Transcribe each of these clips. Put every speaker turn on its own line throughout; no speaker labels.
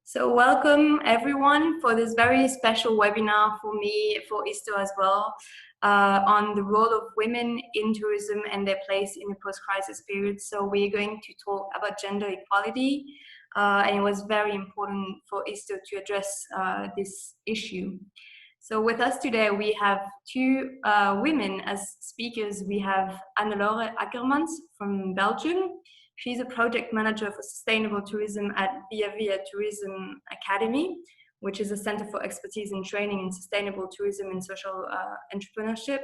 So welcome everyone for this very special webinar for me, for ISTO as well, on the role of women in tourism and their place in the post-crisis period. So we're going to talk about gender equality, and it was very important for ISTO to address this issue. So with us today, we have two women as speakers. We have Hannelore Akkermans from Belgium. She's a project manager for sustainable tourism at ViaVia Tourism Academy, which is a center for expertise and training in sustainable tourism and social entrepreneurship.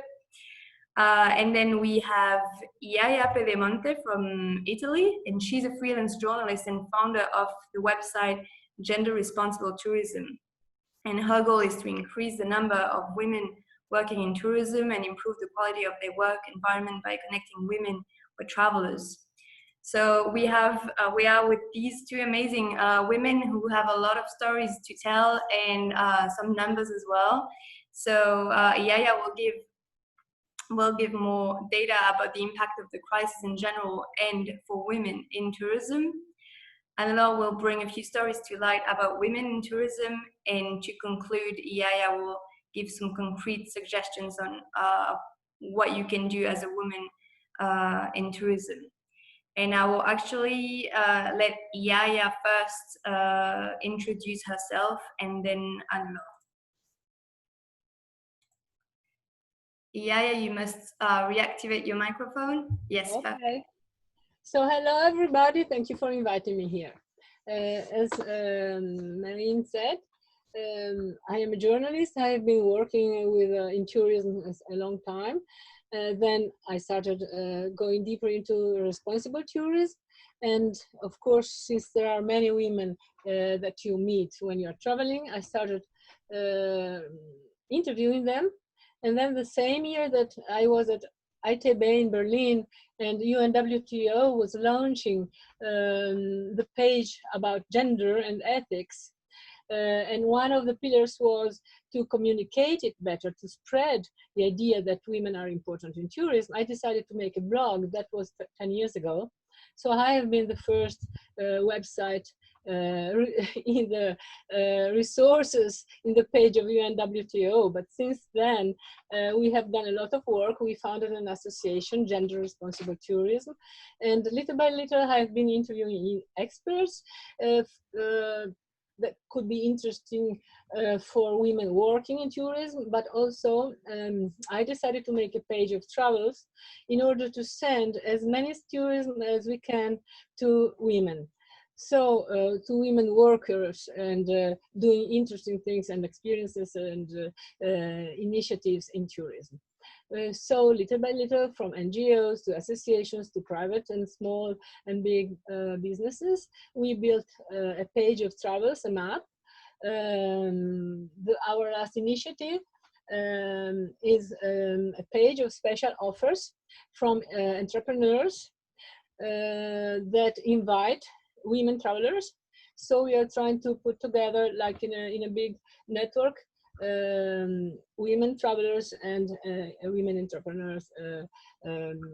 And then we have Iaia Pedemonte from Italy, and she's a freelance journalist and founder of the website Gender Responsible Tourism. And her goal is to increase the number of women working in tourism and improve the quality of their work environment by connecting women with travelers. So we are with these two amazing women who have a lot of stories to tell and some numbers as well. So Iaia will give more data about the impact of the crisis in general and for women in tourism. Hannelore will bring a few stories to light about women in tourism, and to conclude, Iaia will give some concrete suggestions on what you can do as a woman in tourism. And I will actually let Iaia first introduce herself, and then Hannelore. Iaia, you must reactivate your microphone. Yes.
Okay. So hello everybody, thank you for inviting me here. As Marine said, I am a journalist. I have been working with in tourism a long time. Then I started going deeper into responsible tourism. And of course, since there are many women that you meet when you're traveling, I started interviewing them. And then the same year that I was at ITB in Berlin, and UNWTO was launching the page about gender and ethics. And one of the pillars was to communicate it better, to spread the idea that women are important in tourism. I decided to make a blog. That was 10 years ago. So I have been the first website in the resources in the page of UNWTO. But since then, we have done a lot of work. We founded an association, Gender Responsible Tourism. And little by little, I have been interviewing experts that could be interesting for women working in tourism, but also I decided to make a page of travels in order to send as many tourism as we can to women. So to women workers and doing interesting things and experiences and initiatives in tourism. So little by little, from NGOs to associations to private and small and big businesses, we built a page of travels, a map. Our last initiative is a page of special offers from entrepreneurs that invite women travelers. So we are trying to put together, like in a big network, women travelers and women entrepreneurs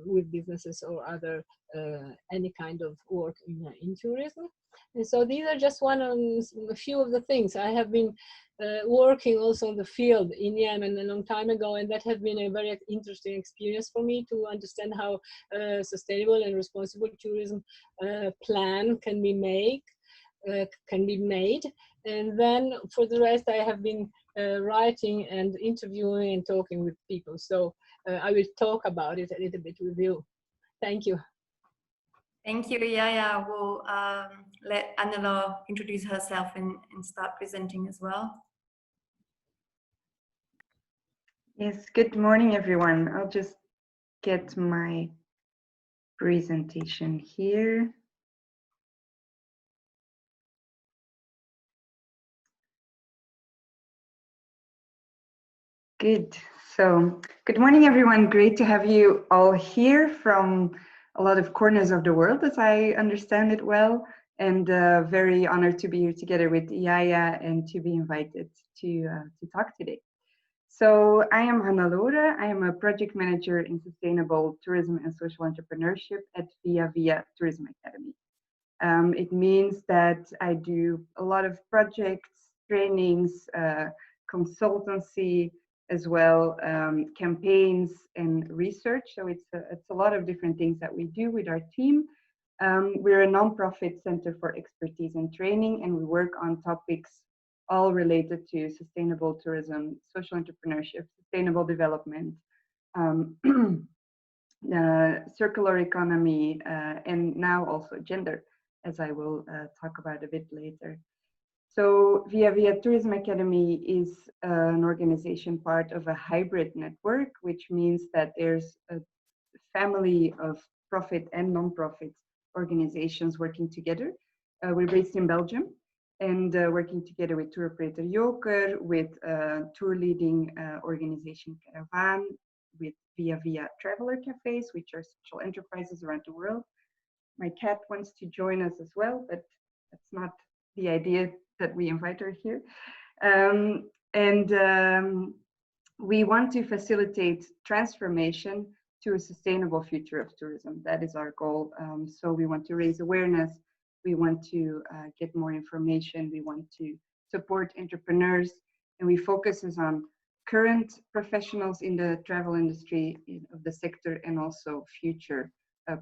with businesses or other any kind of work in tourism. And so these are just a few of the things. I have been working also in the field in Yemen a long time ago, and that has been a very interesting experience for me to understand how sustainable and responsible tourism plan can be made. And then for the rest, I have been writing and interviewing and talking with people. So I will talk about it a little bit with you. Thank you.
Thank you, Iaia. We'll let Hannelore introduce herself and start presenting as well.
Yes, good morning, everyone. I'll just get my presentation here. Good. So, good morning, everyone. Great to have you all here from a lot of corners of the world, as I understand it well, and very honored to be here together with Iaia and to be invited to talk today. So I am Hannelore. I am a project manager in sustainable tourism and social entrepreneurship at ViaVia Tourism Academy. It means that I do a lot of projects, trainings, consultancy, as well, campaigns and research. So it's a lot of different things that we do with our team. We're a nonprofit center for expertise and training, and we work on topics all related to sustainable tourism, social entrepreneurship, sustainable development, circular economy, and now also gender, as I will talk about a bit later. So ViaVia Tourism Academy is an organization part of a hybrid network, which means that there's a family of profit and non-profit organizations working together. We're based in Belgium and working together with tour operator Joker, with tour leading organization Caravan, with ViaVia Traveler Cafes, which are social enterprises around the world. My cat wants to join us as well, but that's not the idea that we invite her here. We want to facilitate transformation to a sustainable future of tourism. That is our goal. So we want to raise awareness. We want to get more information. We want to support entrepreneurs. And we focus on current professionals in the travel industry of the sector, and also future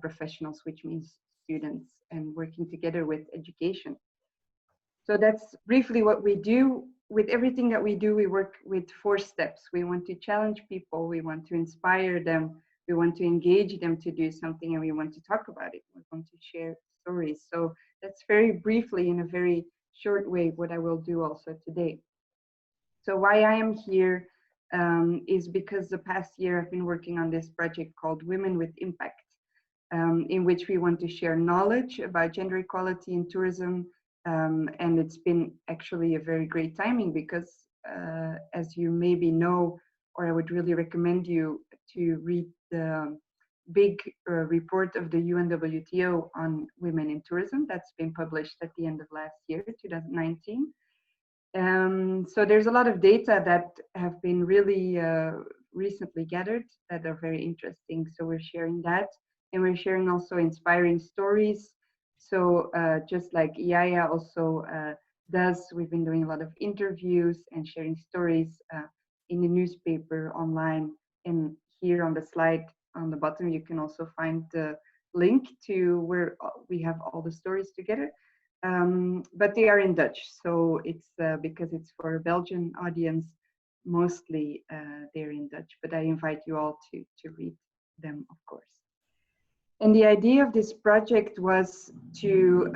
professionals, which means students, and working together with education. So that's briefly what we do. With everything that we do, we work with 4 steps. We want to challenge people, we want to inspire them, we want to engage them to do something, and we want to talk about it. We want to share stories. So that's very briefly, in a very short way, what I will do also today. So why I am here is because the past year I've been working on this project called Women with Impact, in which we want to share knowledge about gender equality in tourism. And it's been actually a very great timing because, as you maybe know, or I would really recommend you to read the big report of the UNWTO on women in tourism that's been published at the end of last year, 2019. So there's a lot of data that have been really recently gathered that are very interesting. So we're sharing that, and we're sharing also inspiring stories. So just like Iaia also does, we've been doing a lot of interviews and sharing stories in the newspaper, online, and here on the slide on the bottom you can also find the link to where we have all the stories together. But they are in Dutch, so it's because it's for a Belgian audience, mostly they're in Dutch, but I invite you all to read them, of course. And the idea of this project was to,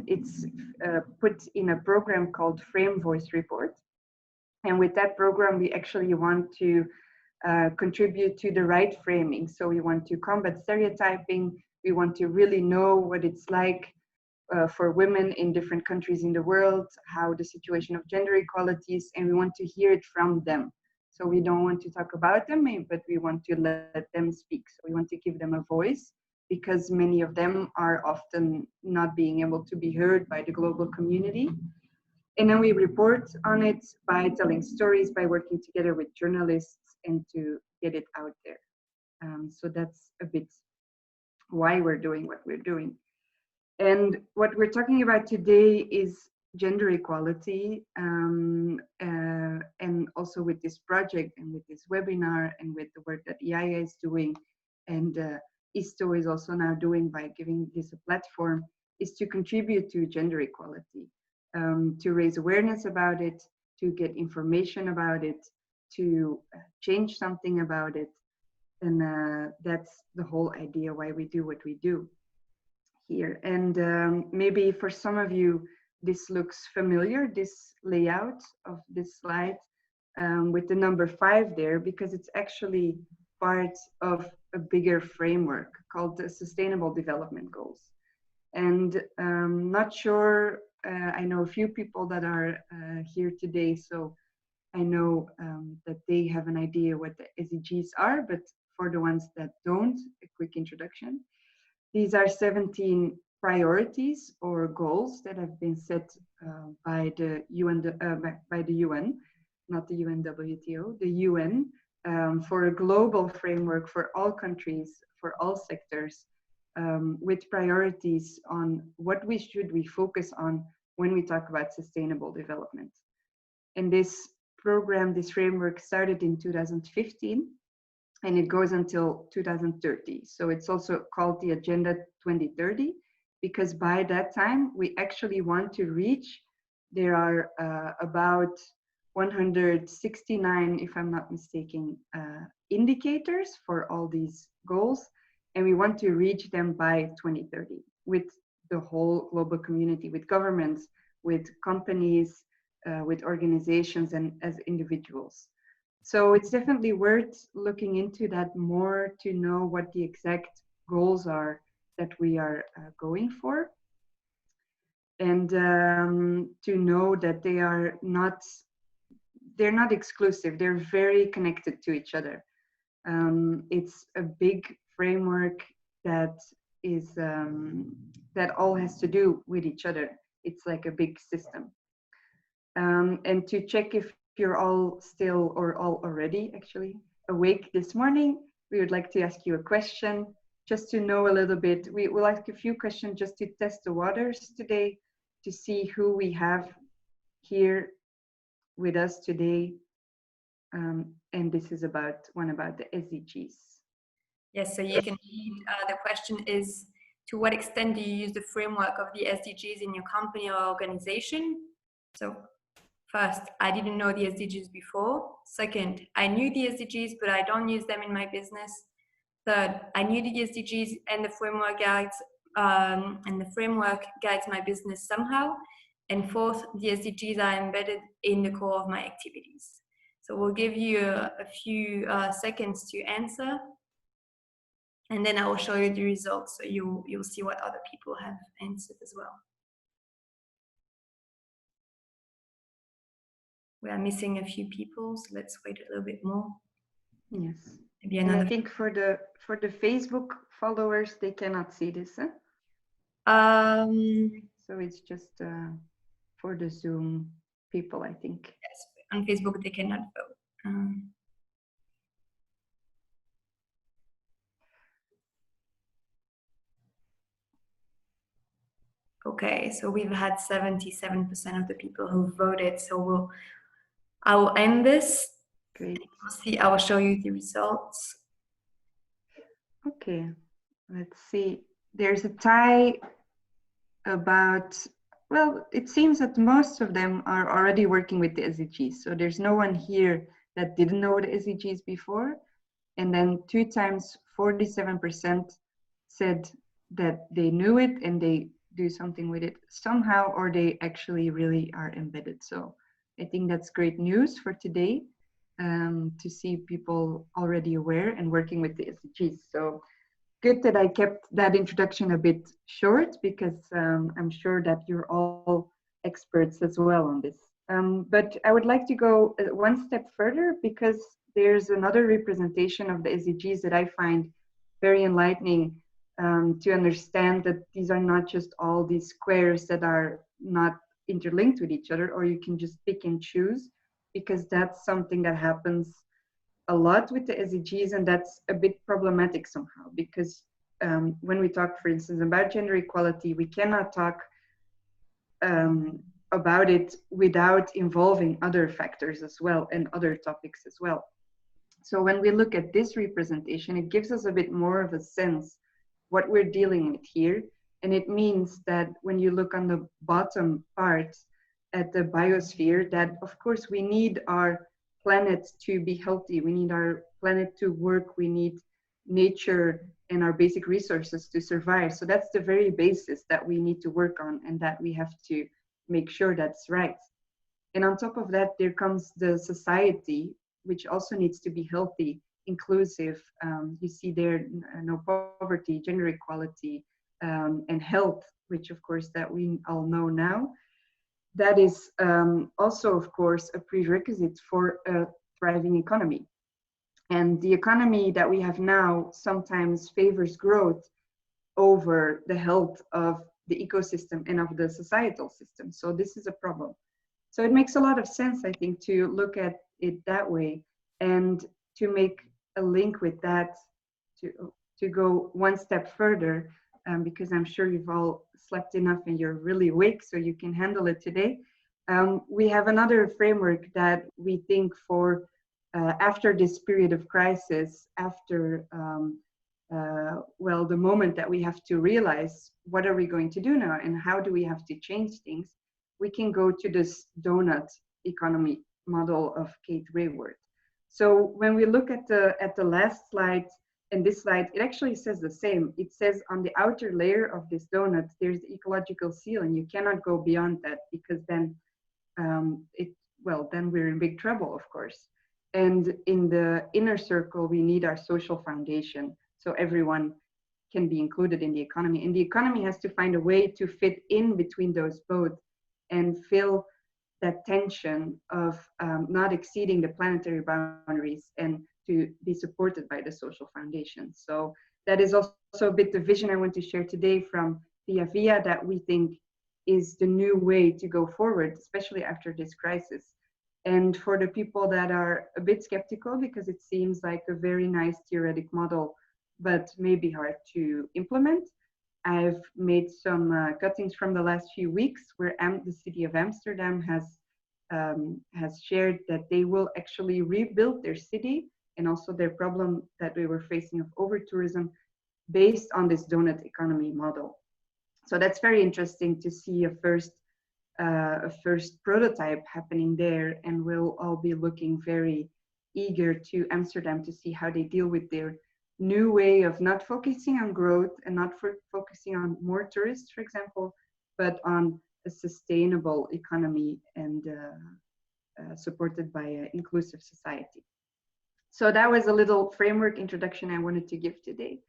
it's put in a program called Frame Voice Report. And with that program, we actually want to contribute to the right framing. So we want to combat stereotyping. We want to really know what it's like for women in different countries in the world, how the situation of gender equality is, and we want to hear it from them. So we don't want to talk about them, but we want to let them speak. So we want to give them a voice, because many of them are often not being able to be heard by the global community. And then we report on it by telling stories, by working together with journalists, and to get it out there. So that's a bit why we're doing what we're doing. And what we're talking about today is gender equality, and also with this project and with this webinar and with the work that Iaia is doing, and ISTO is also now doing by giving this a platform, is to contribute to gender equality, to raise awareness about it, to get information about it, to change something about it. And that's the whole idea why we do what we do here. And maybe for some of you, this looks familiar, this layout of this slide, with the number 5 there, because it's actually part of a bigger framework called the Sustainable Development Goals. And not sure, I know a few people that are here today, so I know that they have an idea what the SDGs are, but for the ones that don't, a quick introduction. These are 17 priorities or goals that have been set by the UN, not the UNWTO, the UN, for a global framework for all countries, for all sectors, with priorities on what we focus on when we talk about sustainable development. And this program, this framework started in 2015 and it goes until 2030. So it's also called the Agenda 2030 because by that time we actually want to reach, there are about 169, if I'm not mistaken, indicators for all these goals, and we want to reach them by 2030 with the whole global community, with governments, with companies, with organizations, and as individuals. So it's definitely worth looking into that more to know what the exact goals are that we are going for, and to know that they're not exclusive, they're very connected to each other. It's a big framework that is that all has to do with each other. It's like a big system. And to check if you're all still or all already actually awake this morning, we would like to ask you a question just to know a little bit. We will ask a few questions just to test the waters today, to see who we have here with us today. And this is one about the SDGs.
Yes, so you can read, the question is, to what extent do you use the framework of the SDGs in your company or organization? So first, I didn't know the SDGs before. Second, I knew the SDGs, but I don't use them in my business. Third, I knew the SDGs and the framework guides my business somehow. And fourth, the SDGs are embedded in the core of my activities. So we'll give you a few seconds to answer, and then I will show you the results, so you'll see what other people have answered as well. We are missing a few people, so let's wait a little bit more.
Yes.
Maybe
And
another.
I think for the Facebook followers, they cannot see this, huh? So it's just for the Zoom people, I think.
Yes, on Facebook they cannot vote. Okay, so we've had 77% of the people who voted. So I will end this.
Great.
I will show you the results.
Okay, let's see. There's a tie about, well, it seems that most of them are already working with the SDGs. So there's no one here that didn't know the SDGs before. And then 2 times 47% said that they knew it and they do something with it somehow, or they actually really are embedded. So I think that's great news for today, to see people already aware and working with the SDGs. So good that I kept that introduction a bit short, because I'm sure that you're all experts as well on this. But I would like to go one step further, because there's another representation of the SDGs that I find very enlightening, to understand that these are not just all these squares that are not interlinked with each other, or you can just pick and choose, because that's something that happens a lot with the SDGs, and that's a bit problematic somehow, because when we talk, for instance, about gender equality, we cannot talk about it without involving other factors as well and other topics as well. So when we look at this representation, it gives us a bit more of a sense what we're dealing with here. And it means that when you look on the bottom part at the biosphere, that of course we need our planet to be healthy, we need our planet to work, we need nature and our basic resources to survive. So that's the very basis that we need to work on, and that we have to make sure that's right. And on top of that, there comes the society, which also needs to be healthy, inclusive. You see there no poverty, gender equality, and health, which of course that we all know now. That is also, of course, a prerequisite for a thriving economy. And the economy that we have now sometimes favors growth over the health of the ecosystem and of the societal system. So this is a problem. So it makes a lot of sense, I think, to look at it that way, and to make a link with that, to go one step further. because I'm sure you've all slept enough and you're really awake, so you can handle it today. We have another framework that we think for after this period of crisis, after well, the moment that we have to realize what are we going to do now and how do we have to change things, we can go to this donut economy model of Kate Raworth. So when we look at the last slide and this slide, it actually says the same. It says on the outer layer of this donut, there's the ecological seal, and you cannot go beyond that, because then then we're in big trouble, of course. And in the inner circle, we need our social foundation, so everyone can be included in the economy. And the economy has to find a way to fit in between those both and fill that tension of not exceeding the planetary boundaries and to be supported by the social foundation. So that is also a bit the vision I want to share today from ViaVia, that we think is the new way to go forward, especially after this crisis. And for the people that are a bit skeptical, because it seems like a very nice theoretic model, but maybe hard to implement, I've made some cuttings from the last few weeks where the city of Amsterdam has shared that they will actually rebuild their city and also their problem that we were facing of over-tourism based on this donut economy model. So that's very interesting to see a first prototype happening there, and we'll all be looking very eager to Amsterdam to see how they deal with their new way of not focusing on growth and not focusing on more tourists, for example, but on a sustainable economy and supported by an inclusive society. So that was a little framework introduction I wanted to give today.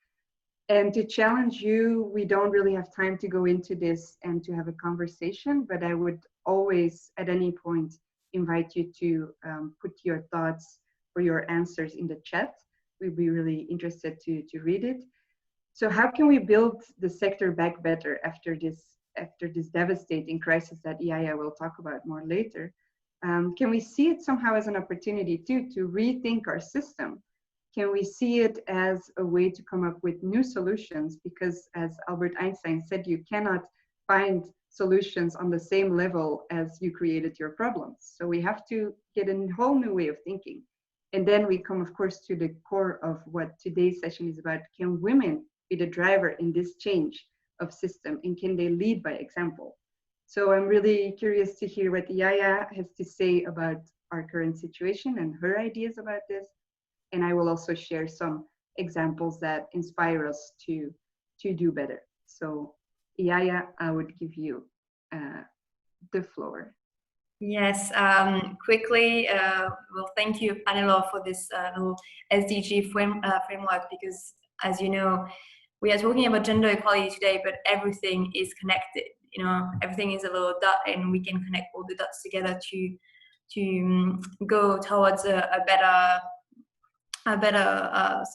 And to challenge you, we don't really have time to go into this and to have a conversation, but I would always, at any point, invite you to put your thoughts or your answers in the chat. We'd be really interested to read it. So how can we build the sector back better after this devastating crisis that Iaia will talk about more later? Can we see it somehow as an opportunity too to rethink our system? Can we see it as a way to come up with new solutions? Because as Albert Einstein said, you cannot find solutions on the same level as you created your problems. So we have to get a whole new way of thinking. And then we come, of course, to the core of what today's session is about. Can women be the driver in this change of system, and can they lead by example? So I'm really curious to hear what Iaia has to say about our current situation and her ideas about this. And I will also share some examples that inspire us to do better. So Iaia, I would give you the floor.
Yes, quickly, well, thank you, Hannelore, for this little SDG framework, because as you know, we are talking about gender equality today, but everything is connected. You know, everything is a little dot, and we can connect all the dots together to go towards a better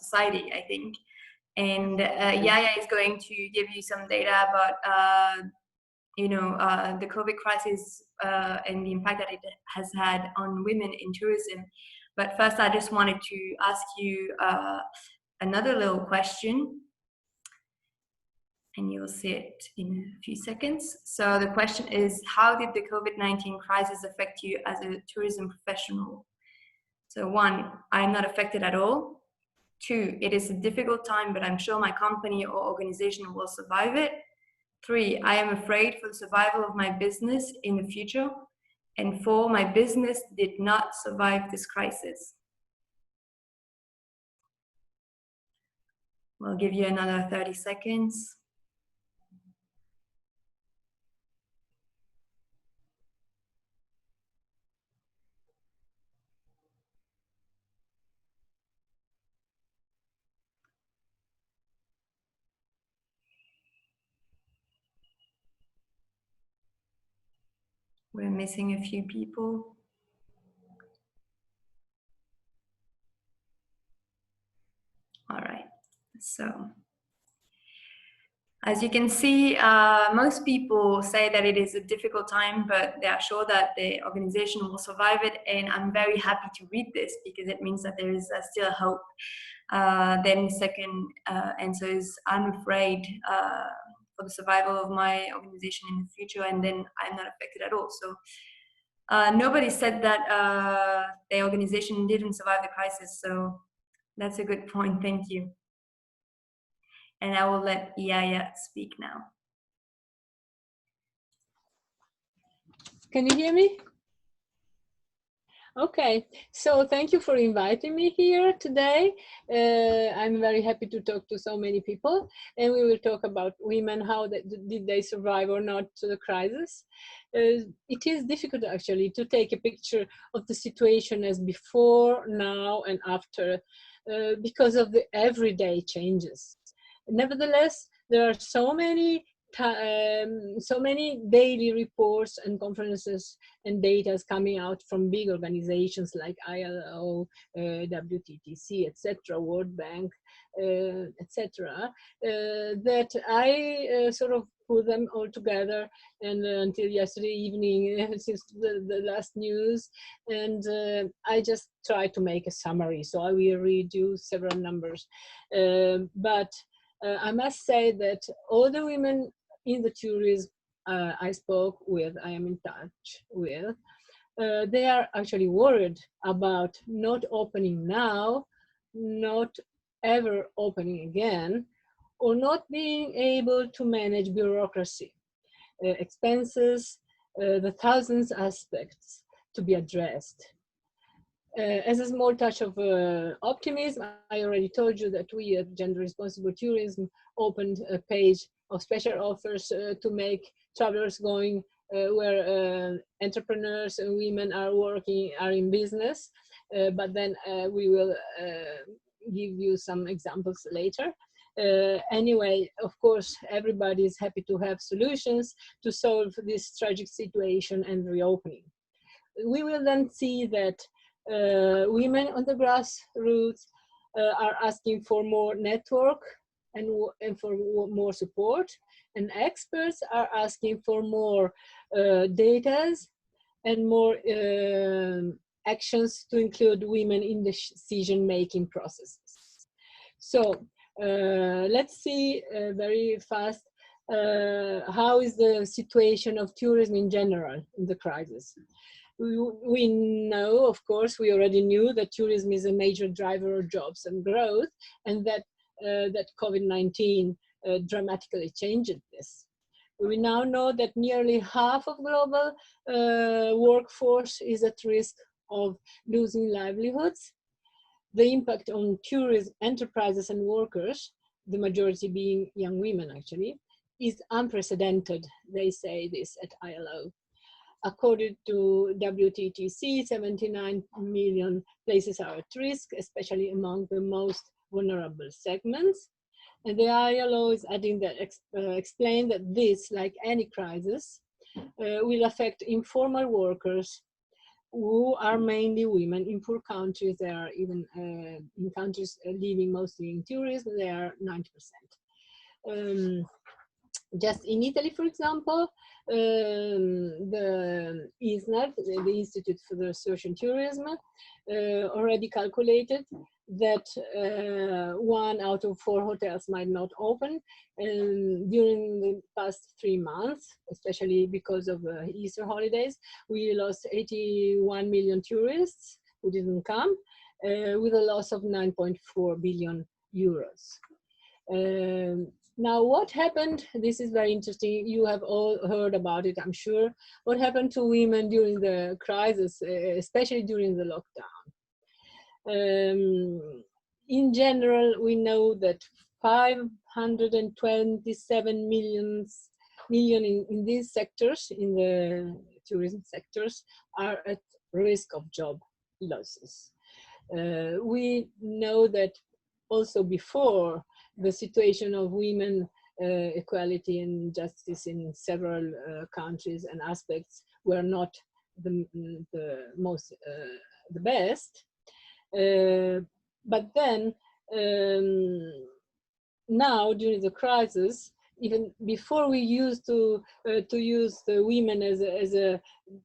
society, I think. And Iaia is going to give you some data about the COVID crisis and the impact that it has had on women in tourism. But first, I just wanted to ask you another little question, and you'll see it in a few seconds. So the question is, how did the COVID-19 crisis affect you as a tourism professional? So 1, I am not affected at all. 2, it is a difficult time, but I'm sure my company or organization will survive it. 3, I am afraid for the survival of my business in the future. And 4, my business did not survive this crisis. We'll give you another 30 seconds. We're missing a few people. All right, so as you can see, most people say that it is a difficult time, but they are sure that the organization will survive it. And I'm very happy to read this because it means that there is still hope. Then second answer is I'm afraid for the survival of my organization in the future, and then I'm not affected at all. So nobody said that the organization didn't survive the crisis. So that's a good point. Thank you. And I will let Iaia speak now.
Can you hear me? Okay, so thank you for inviting me here today. I'm very happy to talk to so many people, and we will talk about women, how did they survive or not to the crisis. It is difficult actually to take a picture of the situation as before, now, and after, because of the everyday changes. Nevertheless, there are so many daily reports and conferences and data coming out from big organizations like ILO, WTTC, etc., World Bank, etc., that I sort of put them all together, and until yesterday evening, since the last news, and I just try to make a summary. So I will read you several numbers, but I must say that all the women in the tourism I spoke with, I am in touch with, they are actually worried about not opening now, not ever opening again, or not being able to manage bureaucracy, expenses, the thousands aspects to be addressed. As a small touch of optimism, I already told you that we at Gender Responsible Tourism opened a page of special offers to make travelers going where entrepreneurs and women are working, are in business, but then we will give you some examples later. Anyway, of course, everybody is happy to have solutions to solve this tragic situation and reopening. We will then see that women on the grassroots are asking for more network and for more support, and experts are asking for more data and more actions to include women in the decision-making processes. So let's see very fast how is the situation of tourism in general in the crisis. We know, of course, we already knew that tourism is a major driver of jobs and growth, and that COVID-19 dramatically changed this. We now know that nearly half of global workforce is at risk of losing livelihoods. The impact on tourism enterprises and workers, the majority being young women actually, is unprecedented, they say this at ILO. According to WTTC, 79 million places are at risk, especially among the most vulnerable segments. And the ILO is adding that, explain that this, like any crisis, will affect informal workers who are mainly women in poor countries. They are even in countries living mostly in tourism, they are 90%. Just in Italy, for example, the ISNAT, the Institute for the Research in Tourism, already calculated that 1 out of 4 hotels might not open during the past 3 months, especially because of Easter holidays. We lost 81 million tourists who didn't come, with a loss of 9.4 billion euros. Now, what happened? This is very interesting. You have all heard about it, I'm sure. What happened to women during the crisis, especially during the lockdown? In general, we know that 527 million in these sectors, in the tourism sectors, are at risk of job losses. We know that also before, the situation of women equality and justice in several countries and aspects were not the most, the best. But then, now during the crisis, even before we used to use the women as a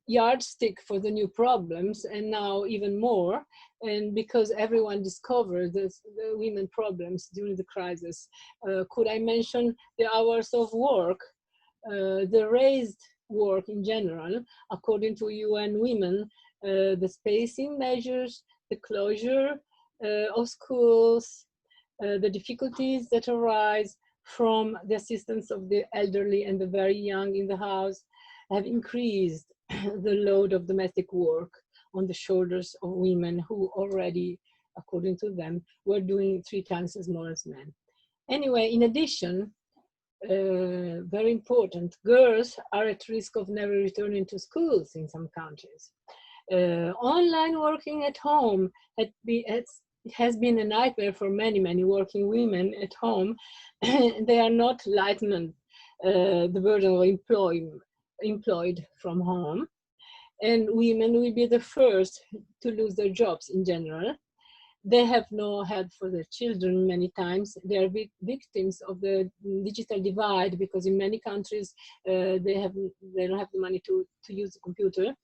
yardstick for the new problems, and now even more. And because everyone discovered the women problems during the crisis, could I mention the hours of work, the raised work in general, according to UN Women, the spacing measures, the closure of schools, the difficulties that arise from the assistance of the elderly and the very young in the house have increased the load of domestic work on the shoulders of women who already, according to them, were doing 3 times as more as men. Anyway, in addition, very important, girls are at risk of never returning to schools in some countries. Online working at home has been a nightmare for many working women at home. They are not lightening the burden of employed from home, and women will be the first to lose their jobs in general. They have no help for their children many times. They are victims of the digital divide, because in many countries they don't have the money to use the computer.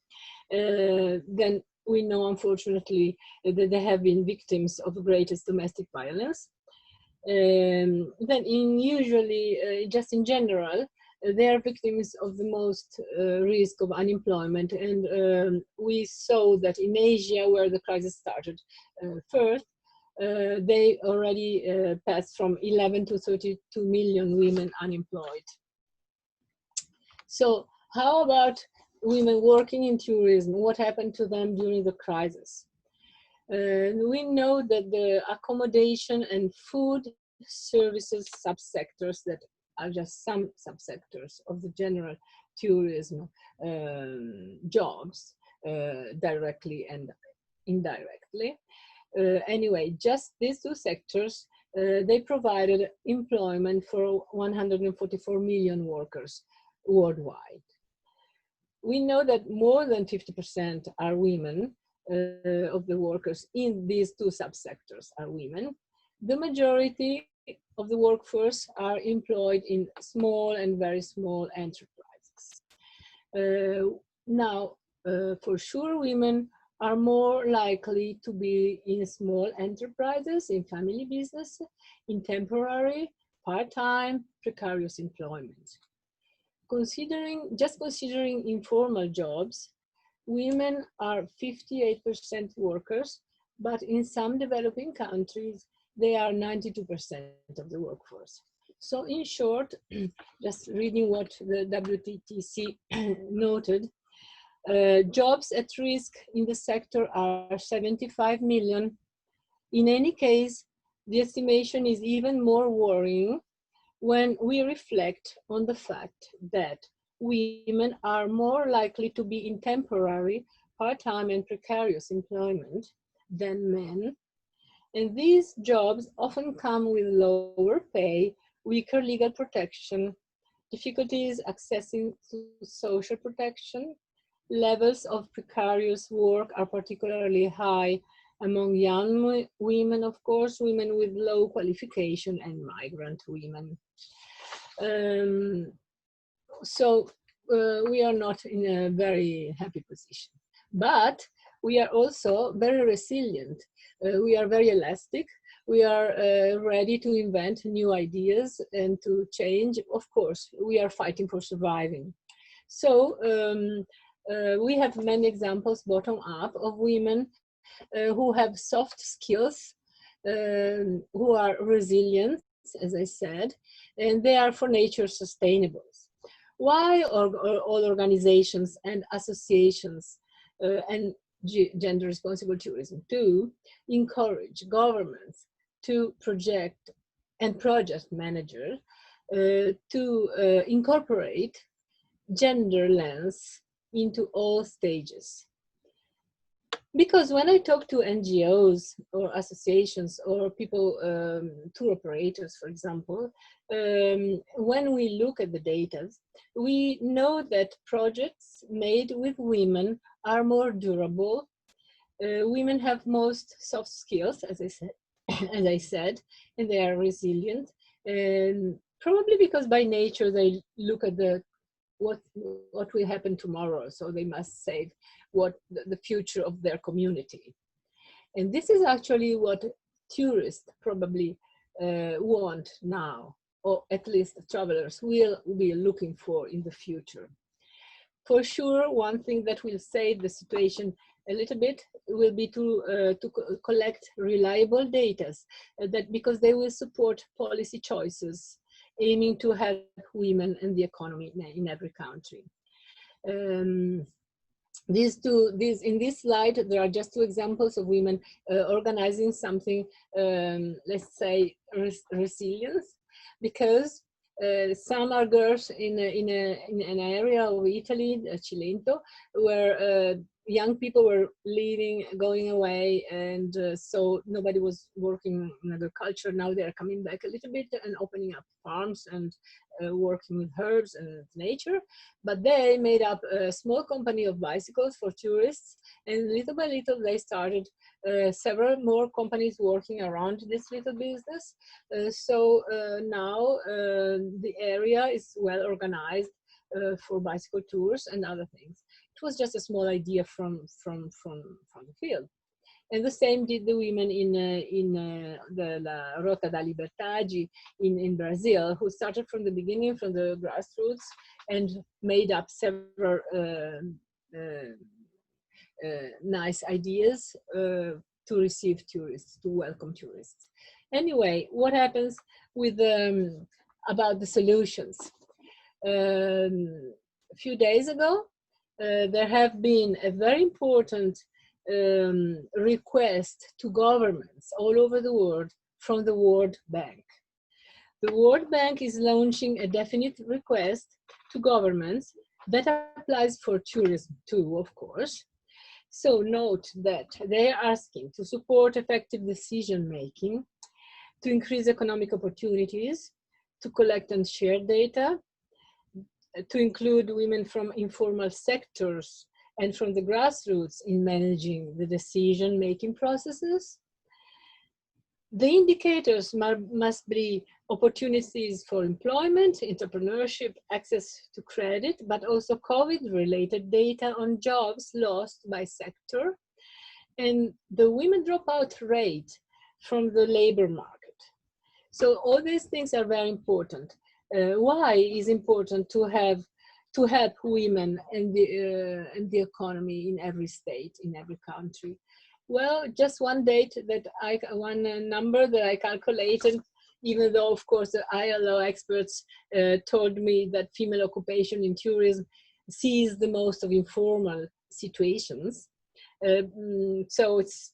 Then we know, unfortunately, that they have been victims of the greatest domestic violence. Then usually, just in general, they are victims of the most risk of unemployment. And we saw that in Asia, where the crisis started first, they already passed from 11 to 32 million women unemployed. So how about women working in tourism? What happened to them during the crisis? We know that the accommodation and food services subsectors, that are just some subsectors of the general tourism jobs, directly and indirectly. Anyway, just these 2 sectors, they provided employment for 144 million workers worldwide. We know that more than 50% are women. Of the workers in these 2 subsectors are women. The majority of the workforce are employed in small and very small enterprises. Now, for sure, women are more likely to be in small enterprises, in family business, in temporary, part-time, precarious employment. Just considering informal jobs, women are 58% workers, but in some developing countries, they are 92% of the workforce. So in short, just reading what the WTTC noted, jobs at risk in the sector are 75 million. In any case, the estimation is even more worrying when we reflect on the fact that women are more likely to be in temporary, part-time and precarious employment than men. And these jobs often come with lower pay, weaker legal protection, difficulties accessing to social protection. Levels of precarious work are particularly high among young women, of course, women with low qualification and migrant women. So we are not in a very happy position, but we are also very resilient. We are very elastic. We are ready to invent new ideas and to change. Of course, we are fighting for surviving. So we have many examples bottom up of women who have soft skills, who are resilient, as I said, and they are for nature sustainable. Why all organizations and associations and gender responsible tourism to encourage governments to project managers to incorporate gender lens into all stages? Because when I talk to NGOs or associations or people, tour operators, for example, when we look at the data, we know that projects made with women are more durable. Women have most soft skills, as I said, and they are resilient. And probably because by nature they look at what will happen tomorrow, so they must save the future of their community. And this is actually what tourists probably want now, or at least travelers will be looking for in the future. For sure, one thing that will save the situation a little bit will be to collect reliable data, because they will support policy choices aiming to help women and the economy in every country. In this slide, there are just two examples of women organizing something, let's say, resilience, because some are girls in an area of Italy, Cilento, where young people were leaving, going away, and so nobody was working in agriculture. Now they are coming back a little bit and opening up farms and working with herbs and nature. But they made up a small company of bicycles for tourists, and little by little they started several more companies working around this little business. So now the area is well organized for bicycle tours and other things. It was just a small idea from the field. And the same did the women in the La Rota da Liberdade in Brazil, who started from the beginning, from the grassroots, and made up several nice ideas to receive tourists, to welcome tourists. Anyway, what happens with about the solutions? A few days ago, there have been a very important request to governments all over the world from the World Bank. The World Bank is launching a definite request to governments that applies for tourism too, of course. So note that they are asking to support effective decision-making, to increase economic opportunities, to collect and share data, to include women from informal sectors and from the grassroots in managing the decision-making processes. The indicators must be opportunities for employment, entrepreneurship, access to credit, but also COVID-related data on jobs lost by sector, and the women dropout rate from the labor market. So all these things are very important. Why is important to help women and the economy in every state, in every country? Well, just one number that I calculated, even though of course the ILO experts told me that female occupation in tourism sees the most of informal situations. So it's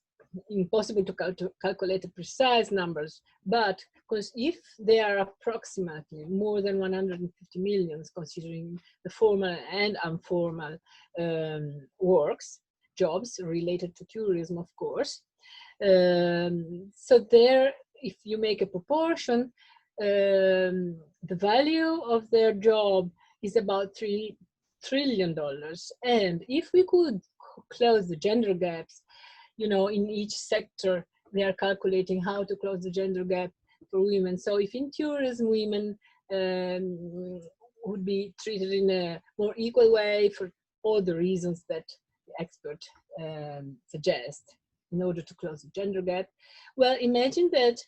impossible to calculate the precise numbers, but because if they are approximately more than 150 million, considering the formal and informal jobs related to tourism, of course. So there, if you make a proportion, the value of their job is about $3 trillion. And if we could close the gender gaps, you know, in each sector, they are calculating how to close the gender gap for women. So if in tourism, women would be treated in a more equal way for all the reasons that the expert suggest in order to close the gender gap. Well, imagine that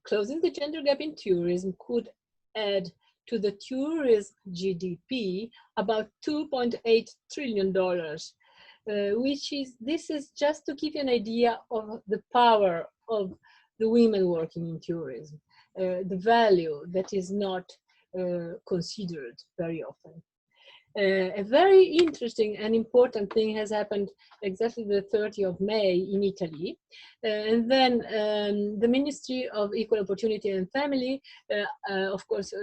closing the gender gap in tourism could add to the tourism GDP about $2.8 trillion. This is just to give you an idea of the power of the women working in tourism, the value that is not considered very often. A very interesting and important thing has happened exactly the 30th of May in Italy. And then the Ministry of Equal Opportunity and Family, of course,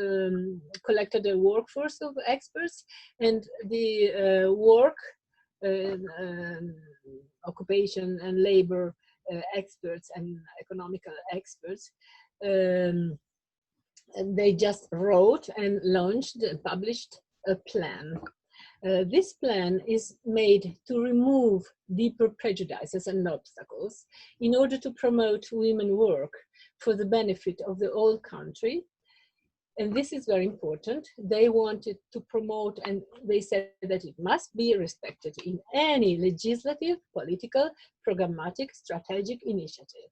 collected a workforce of experts, and the occupation and labor experts and economical experts, and they just wrote and launched and published a plan. This plan is made to remove deeper prejudices and obstacles in order to promote women work for the benefit of the whole country. And this is very important. They wanted to promote, and they said that it must be respected in any legislative, political, programmatic, strategic initiative.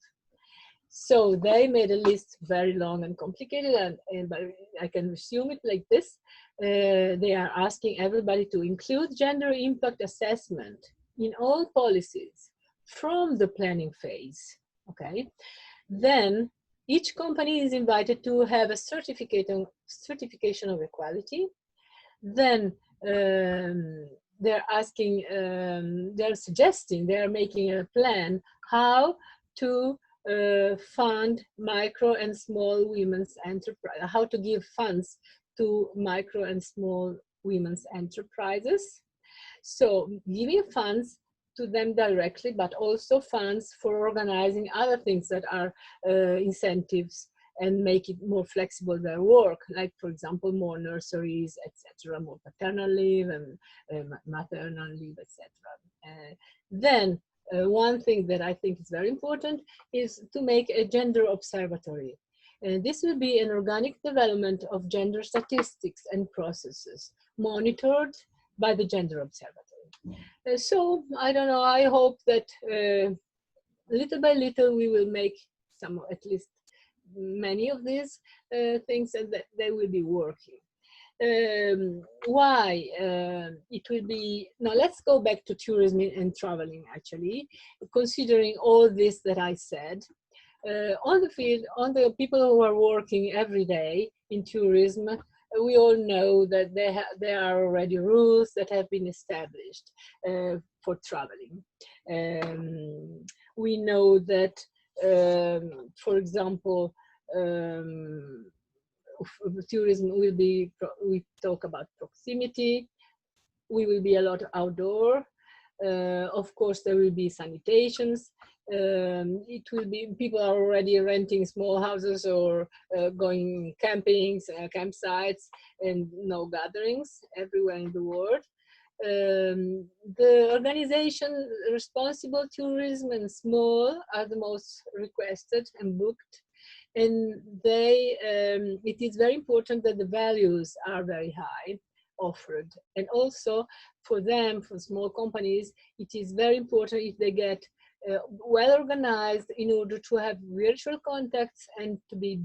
So they made a list very long and complicated, and I can resume it like this. They are asking everybody to include gender impact assessment in all policies from the planning phase, okay? Then each company is invited to have a certification of equality. Then they're asking, they're suggesting, they're making a plan how to fund micro and small women's enterprise, how to give funds to micro and small women's enterprises. So giving funds to them directly, but also funds for organizing other things that are incentives and make it more flexible their work, like for example more nurseries, etc., more paternal leave and maternal leave, etc. Then one thing that I think is very important is to make a gender observatory. This will be an organic development of gender statistics and processes monitored by the gender observatory. So I don't know, I hope that little by little we will make some, at least many of these things, and that they will be working. Why it will be, now let's go back to tourism and traveling actually, considering all this that I said. On the field, on the people who are working every day in tourism, we all know that there are already rules that have been established for traveling. We know that, for example, tourism will be, we talk about proximity, we will be a lot outdoor. Of course, there will be sanitations. It will be, people are already renting small houses or going campings, campsites, and no gatherings everywhere in the world. The organization responsible tourism and small are the most requested and booked. And they, it is very important that the values are very high offered. And also for them, for small companies, it is very important if they get well organized in order to have virtual contacts and to be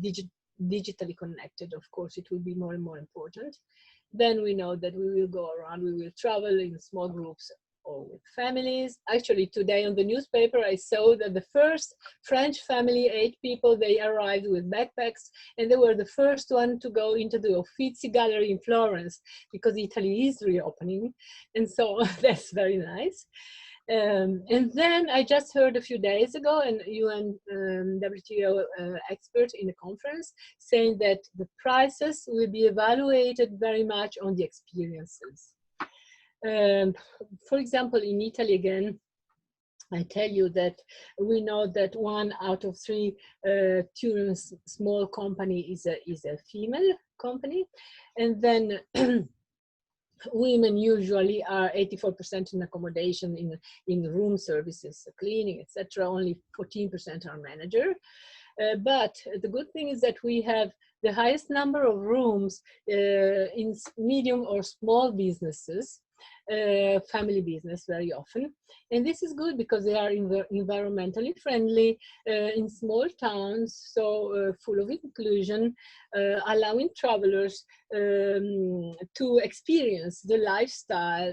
digitally connected. Of course, it will be more and more important. Then we know that we will go around, we will travel in small groups or with families. Actually, today on the newspaper, I saw that the first French family, 8 people, they arrived with backpacks, and they were the first one to go into the Uffizi Gallery in Florence, because Italy is reopening. And so that's very nice. And then I just heard a few days ago an UN WTO expert in a conference saying that the prices will be evaluated very much on the experiences. For example, in Italy again, I tell you that we know that 1 out of 3 tourism small company is a female company, and then women usually are 84% in accommodation, in room services, cleaning, etc. Only 14% are manager. But the good thing is that we have the highest number of rooms in medium or small businesses, family business very often. And this is good because they are environmentally friendly in small towns, so full of inclusion, allowing travelers to experience the lifestyle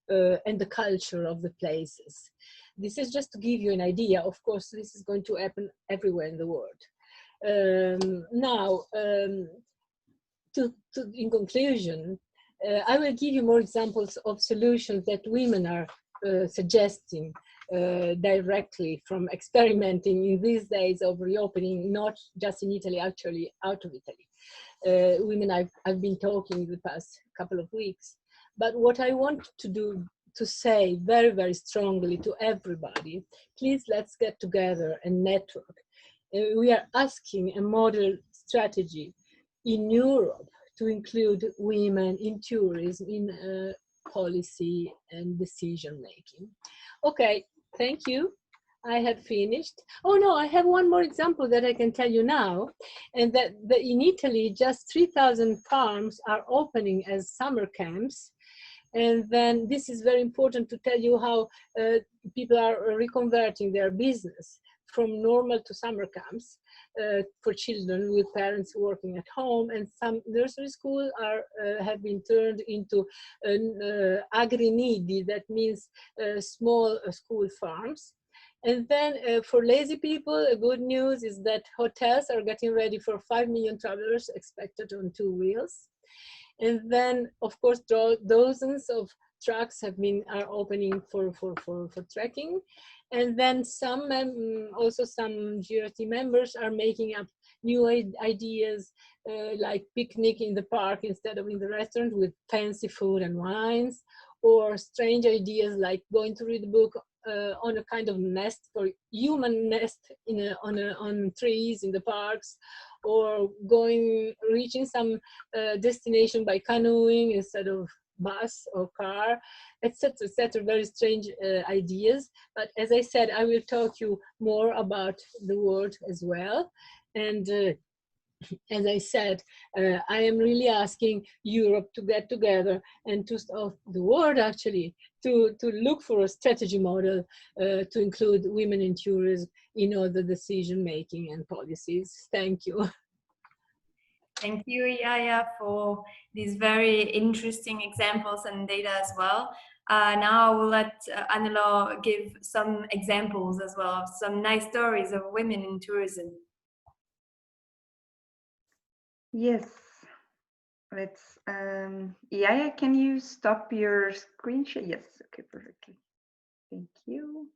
and the culture of the places. This is just to give you an idea. Of course, this is going to happen everywhere in the world. Now, in conclusion, I will give you more examples of solutions that women are suggesting directly from experimenting in these days of reopening, not just in Italy, actually out of Italy. Women I've been talking the past couple of weeks. But what I want to do, to say very, very strongly to everybody, please let's get together and network. We are asking a model strategy in Europe to include women in tourism, in policy and decision making. Okay, thank you. I have finished. Oh no, I have one more example that I can tell you now, and that in Italy, just 3,000 farms are opening as summer camps. And then this is very important to tell you how people are reconverting their business from normal to summer camps for children with parents working at home, and some nursery schools have been turned into agrinidi, that means small school farms. And then for lazy people, good news is that hotels are getting ready for 5 million travelers expected on 2 wheels. And then, of course, dozens of trucks are opening for trekking. And then also some GRT members are making up new ideas, like picnic in the park instead of in the restaurant with fancy food and wines, or strange ideas like going to read a book on a kind of nest, for human nest on trees in the parks, or reaching some destination by canoeing instead of bus or car, etc., etc. Very strange ideas. But as I said, I will talk you more about the world as well. And as I said, I am really asking Europe to get together and the world actually, to look for a strategy model to include women in tourism in all the decision making and policies. Thank you.
Thank you, Iaia, for these very interesting examples and data as well. Now I will let Hannelore give some examples as well of some nice stories of women in tourism.
Yes, let's, Iaia, can you stop your screen share? Yes, okay, perfectly. Thank you.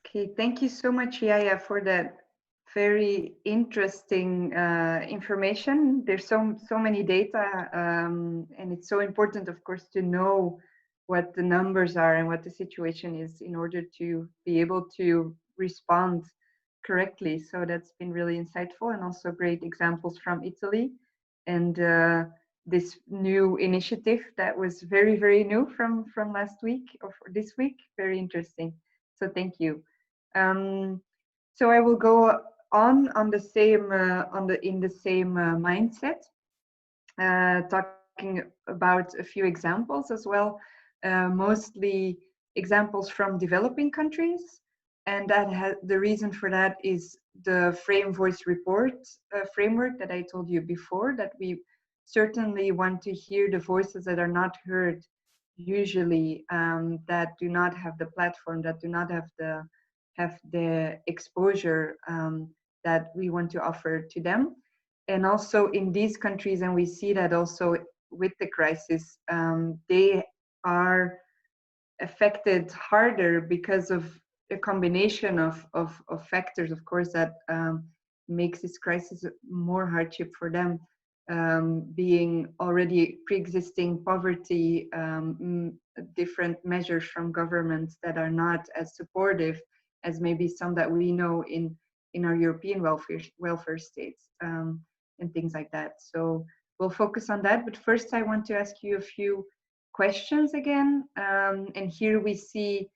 Okay, thank you so much, Iaia, for that very interesting information. There's so many data, and it's so important, of course, to know what the numbers are and what the situation is in order to be able to respond correctly. So that's been really insightful, and also great examples from Italy, and this new initiative that was very, very new from last week or this week. Very interesting. So thank you. So I will go on the same in the same mindset, talking about a few examples as well, mostly examples from developing countries, and the reason for that is the Frame Voice Report framework that I told you before, that we certainly want to hear the voices that are not heard usually, that do not have the platform, that do not have the exposure that we want to offer to them. And also in these countries, and we see that also with the crisis, they are affected harder because of a combination of factors, of course, that makes this crisis more hardship for them, being already pre-existing poverty, different measures from governments that are not as supportive as maybe some that we know in our European welfare states, and things like that. So we'll focus on that. But first, I want to ask you a few questions again. And here we see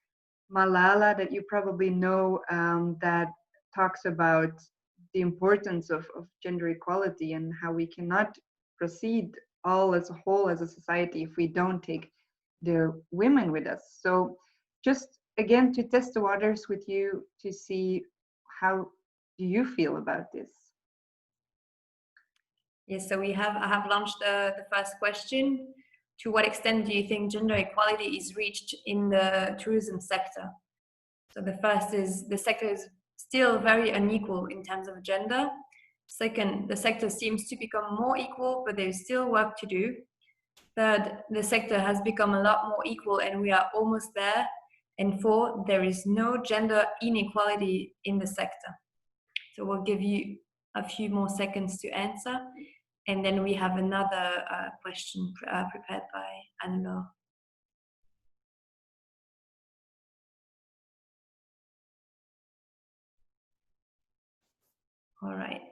Malala, that you probably know, that talks about the importance of gender equality and how we cannot proceed all as a whole as a society if we don't take the women with us. So just again to test the waters with you to see how do you feel about this.
Yes, so I have launched the first question. To what extent do you think gender equality is reached in the tourism sector? So the first is the sector is still very unequal in terms of gender. Second, the sector seems to become more equal, but there's still work to do. Third, the sector has become a lot more equal and we are almost there. And fourth, there is no gender inequality in the sector. So we'll give you a few more seconds to answer. And then we have another question prepared by Hannelore. All right.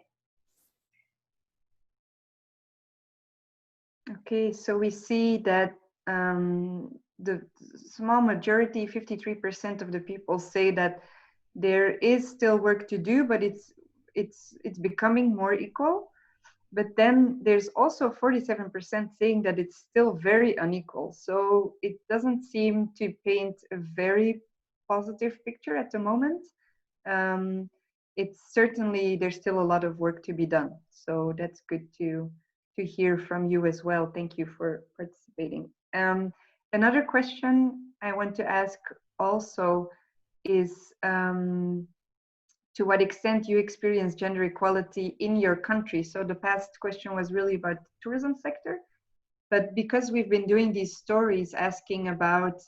Okay, so we see that the small majority, 53% of the people, say that there is still work to do, but it's becoming more equal. But then there's also 47% saying that it's still very unequal. So it doesn't seem to paint a very positive picture at the moment. It's certainly, there's still a lot of work to be done. So that's good to hear from you as well. Thank you for participating. Another question I want to ask also is, to what extent you experience gender equality in your country. So the past question was really about the tourism sector, but because we've been doing these stories asking about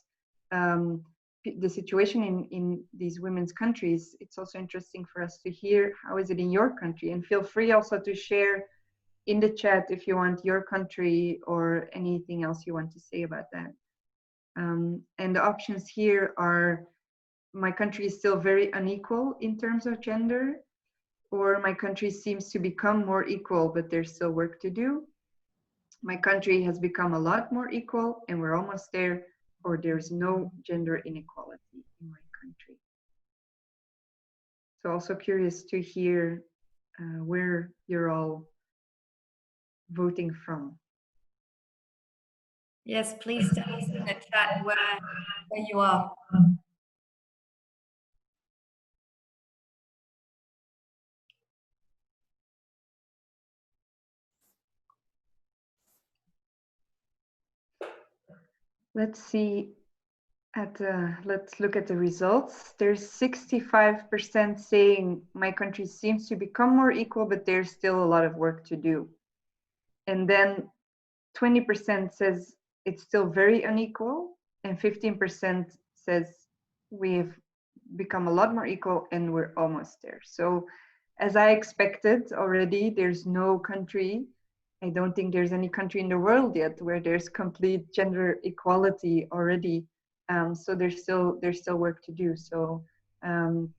the situation in these women's countries, it's also interesting for us to hear how is it in your country, and feel free also to share in the chat if you want your country or anything else you want to say about that. And the options here are: my country is still very unequal in terms of gender, or my country seems to become more equal, but there's still work to do. My country has become a lot more equal and we're almost there, or there's no gender inequality in my country. So also curious to hear where you're all voting from.
Yes, please tell us in the chat where you are.
Let's see let's look at the results. There's 65% saying my country seems to become more equal, but there's still a lot of work to do. And then 20% says it's still very unequal, and 15% says we've become a lot more equal and we're almost there. So as I expected already, there's no country, I don't think there's any country in the world yet where there's complete gender equality already. So there's still work to do. So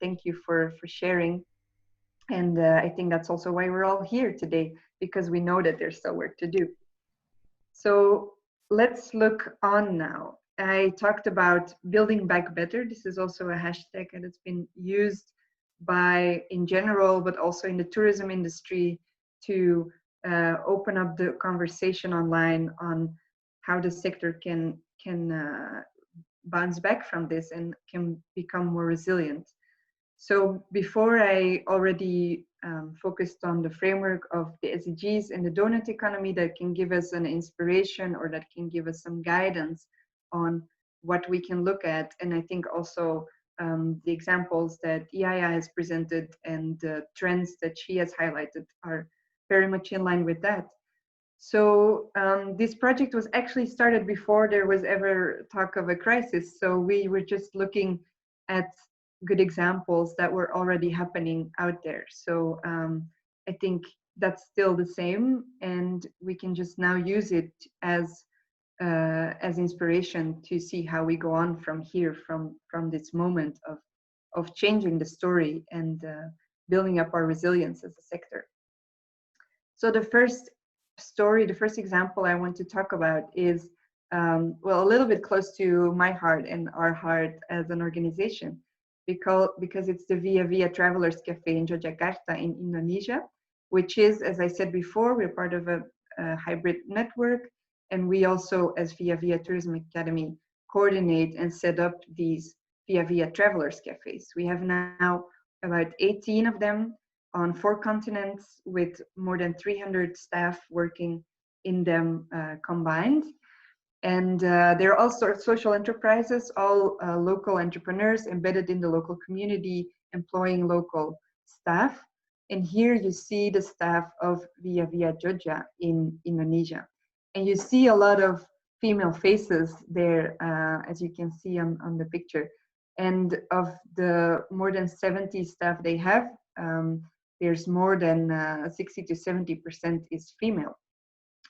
thank you for sharing. And I think that's also why we're all here today, because we know that there's still work to do. So let's look on now. I talked about building back better. This is also a hashtag that's been used by, in general, but also in the tourism industry, to open up the conversation online on how the sector can bounce back from this and can become more resilient. So before, I already focused on the framework of the SDGs and the doughnut economy that can give us an inspiration, or that can give us some guidance on what we can look at. And I think also the examples that Iaia has presented and the trends that she has highlighted are very much in line with that. So this project was actually started before there was ever talk of a crisis. So we were just looking at good examples that were already happening out there. So I think that's still the same, and we can just now use it as inspiration to see how we go on from here, from this moment of changing the story and building up our resilience as a sector. So the first story, the first example I want to talk about is well, a little bit close to my heart and our heart as an organization, because it's the ViaVia Travelers Cafe in Yogyakarta in Indonesia, which is, as I said before, we're part of a hybrid network, and we also, as ViaVia Tourism Academy, coordinate and set up these ViaVia Travelers Cafes. We have now about 18 of them on 4 continents, with more than 300 staff working in them combined. And they're all sorts of social enterprises, all local entrepreneurs embedded in the local community, employing local staff. And here you see the staff of ViaVia Jogja in Indonesia. And you see a lot of female faces there, as you can see on the picture. And of the more than 70 staff they have, there's more than 60 to 70% is female,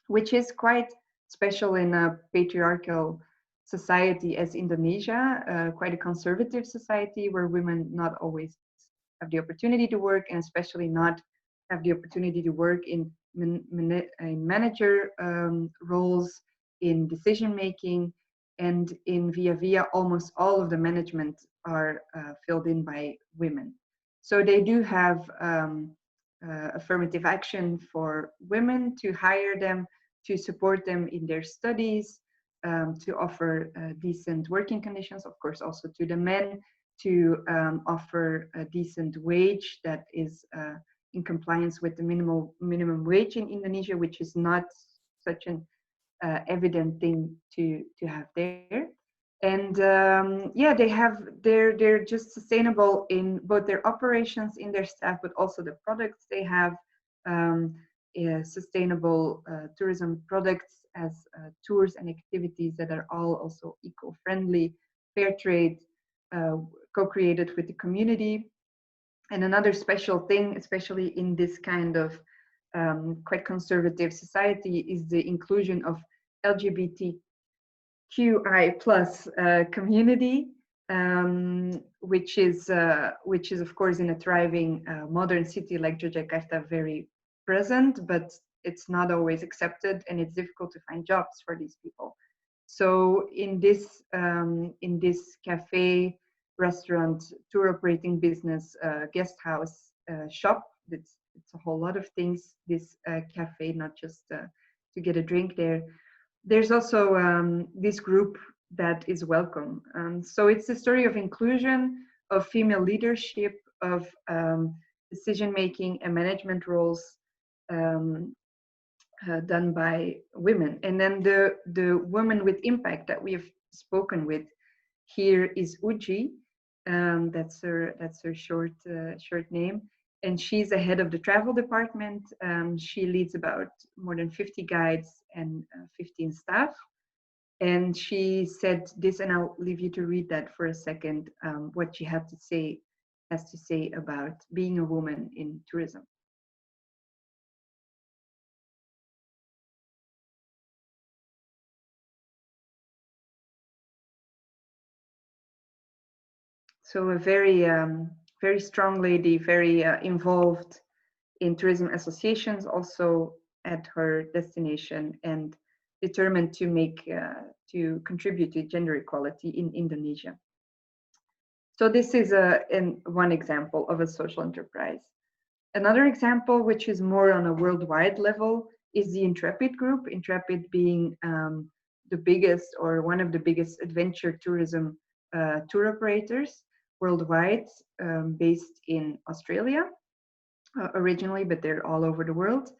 which is quite special in a patriarchal society as Indonesia, quite a conservative society where women not always have the opportunity to work, and especially not have the opportunity to work in manager roles, in decision making, and in ViaVia, almost all of the management are filled in by women. So they do have affirmative action for women to hire them, to support them in their studies, to offer decent working conditions, of course, also to the men, to offer a decent wage that is in compliance with the minimum wage in Indonesia, which is not such an evident thing to have there. And yeah, they're just sustainable in both their operations, in their staff, but also the products they have. Sustainable tourism products as tours and activities that are all also eco-friendly, fair trade, co-created with the community. And another special thing, especially in this kind of quite conservative society, is the inclusion of LGBTQI plus community, which is of course in a thriving modern city like Yogyakarta very present, but it's not always accepted, and it's difficult to find jobs for these people. So in this cafe, restaurant, tour operating business, guest house, shop, it's a whole lot of things. This cafe, not just to get a drink there. There's also this group that is welcome. So it's a story of inclusion, of female leadership, of decision making and management roles done by women. And then the woman with impact that we've spoken with here is Uji. That's her short name, and she's the head of the travel department. She leads about more than 50 guides and 15 staff. And she said this, and I'll leave you to read that for a second, what she has to say about being a woman in tourism. So a very strong lady, very involved in tourism associations, also at her destination, and determined to contribute to gender equality in Indonesia. So this is one example of a social enterprise. Another example, which is more on a worldwide level, is the INTREPID group. INTREPID being the biggest, or one of the biggest, adventure tourism tour operators worldwide, based in Australia originally, but they're all over the world.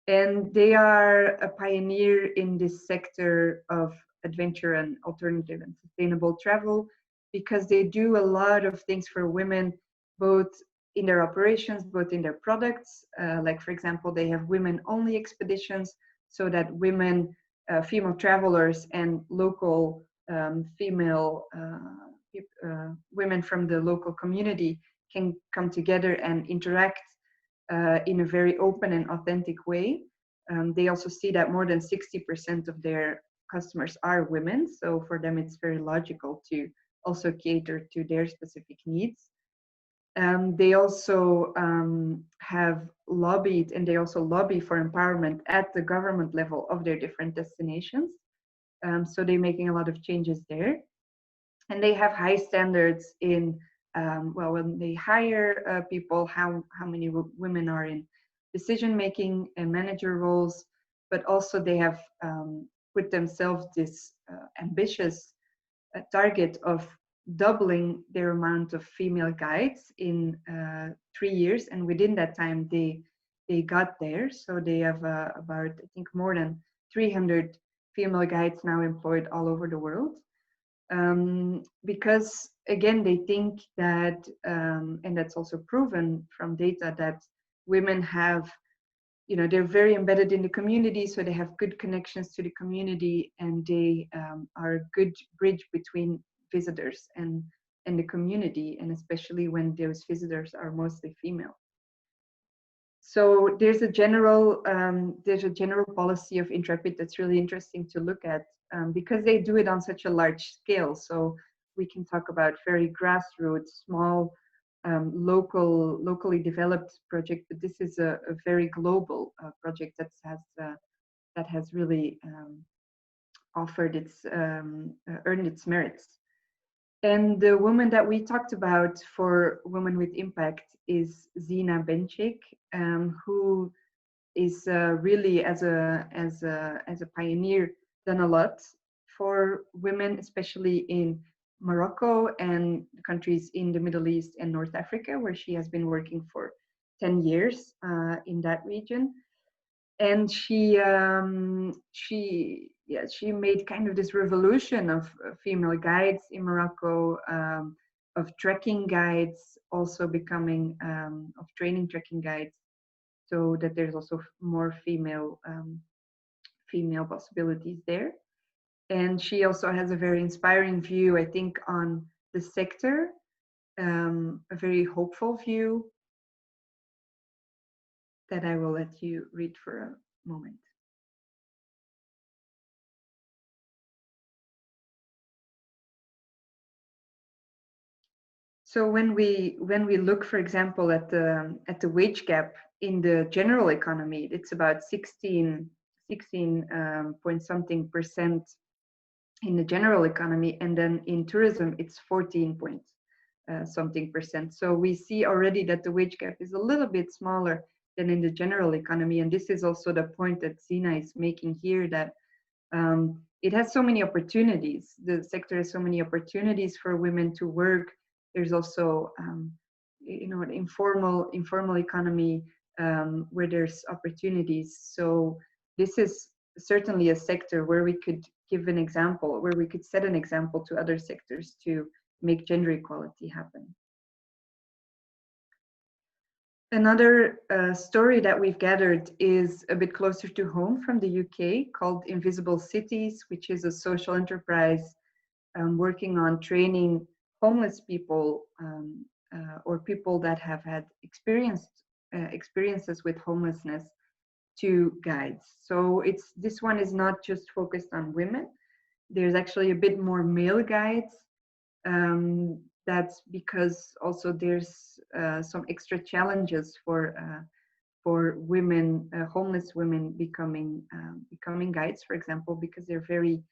And they are a pioneer in this sector of adventure and alternative and sustainable travel, because they do a lot of things for women, both in their operations, both in their products. Like, for example, they have women-only expeditions, so that women, female travelers and local female women from the local community can come together and interact in a very open and authentic way. They also see that more than 60% of their customers are women, so for them it's very logical to also cater to their specific needs. They also have lobbied, and they also lobby for empowerment at the government level of their different destinations. So they're making a lot of changes there. And they have high standards in, well, when they hire people, how many women are in decision-making and manager roles, but also they have put themselves this ambitious target of doubling their amount of female guides in 3 years, and within that time they got there. So they have about, I think, more than 300 female guides now employed all over the world, because again they think that, and that's also proven from data, that women have, you know, they're very embedded in the community, so they have good connections to the community, and they are a good bridge between visitors and the community, and especially when those visitors are mostly female. So there's a general policy of INTREPID that's really interesting to look at, because they do it on such a large scale. So we can talk about very grassroots, small locally developed project, but this is a very global project that has really offered its earned its merits. And the woman that we talked about for Women with Impact is Zina Benchik, who is really as a pioneer done a lot for women, especially in Morocco and countries in the Middle East and North Africa, where she has been working for 10 years in that region. And she made kind of this revolution of female guides in Morocco, of trekking guides also becoming of training trekking guides, so that there's also more female possibilities there. And she also has a very inspiring view, I think, on the sector, a very hopeful view that I will let you read for a moment. So when we look, for example, at the wage gap in the general economy, it's about 16 point something percent in the general economy, and then in tourism it's 14 point something percent. So we see already that the wage gap is a little bit smaller than in the general economy, and this is also the point that Zina is making here, that it has so many opportunities. The sector has so many opportunities for women to work. There's also an informal economy where there's opportunities. So this is certainly a sector where we could give an example, where we could set an example to other sectors to make gender equality happen. Another story that we've gathered is a bit closer to home from the UK, called Invisible Cities, which is a social enterprise working on training homeless people or people that have had experiences with homelessness to guides. So this one is not just focused on women. There's actually a bit more male guides. That's because also there's some extra challenges for women, homeless women becoming guides, for example, because they're very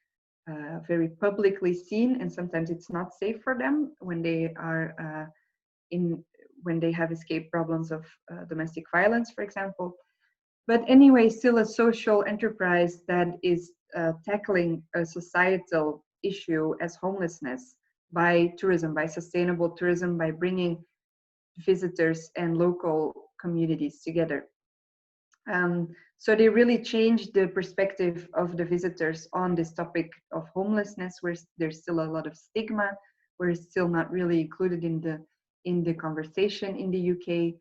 publicly seen, and sometimes it's not safe for them when they are when they have escaped problems of domestic violence, for example. But anyway, still a social enterprise that is tackling a societal issue as homelessness by tourism, by sustainable tourism, by bringing visitors and local communities together. So they really changed the perspective of the visitors on this topic of homelessness, where there's still a lot of stigma, where it's still not really included in the conversation in the UK.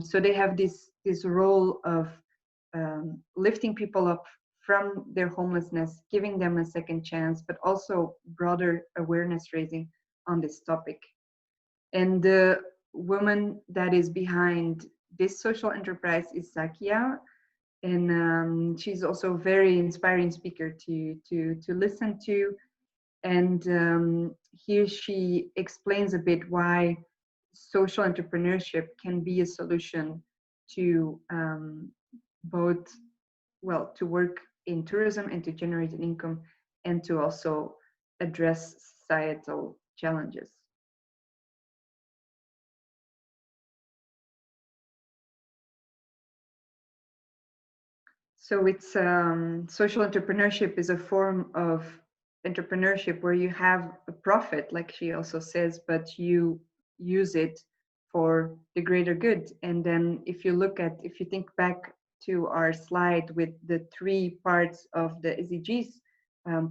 So they have this role of lifting people up from their homelessness, giving them a second chance, but also broader awareness raising on this topic. And the woman that is behind this social enterprise is Zakia, and she's also a very inspiring speaker to listen to. And here she explains a bit why social entrepreneurship can be a solution to both, well, to work in tourism and to generate an income, and to also address societal challenges. So it's social entrepreneurship is a form of entrepreneurship where you have a profit, like she also says, but you use it for the greater good. And then if you think back to our slide with the 3 parts of the SDGs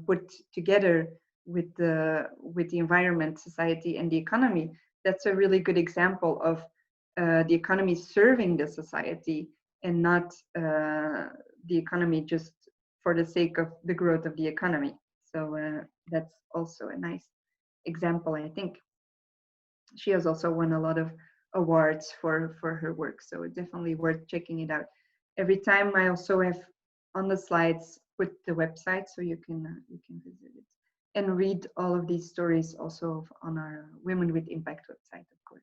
put together with the environment, society, and the economy, that's a really good example of the economy serving the society, and not the economy just for the sake of the growth of the economy. So that's also a nice example, I think. She has also won a lot of awards for her work, so it's definitely worth checking it out. Every time I also have on the slides put the website, so you can visit it and read all of these stories also on our Women with Impact website, of course.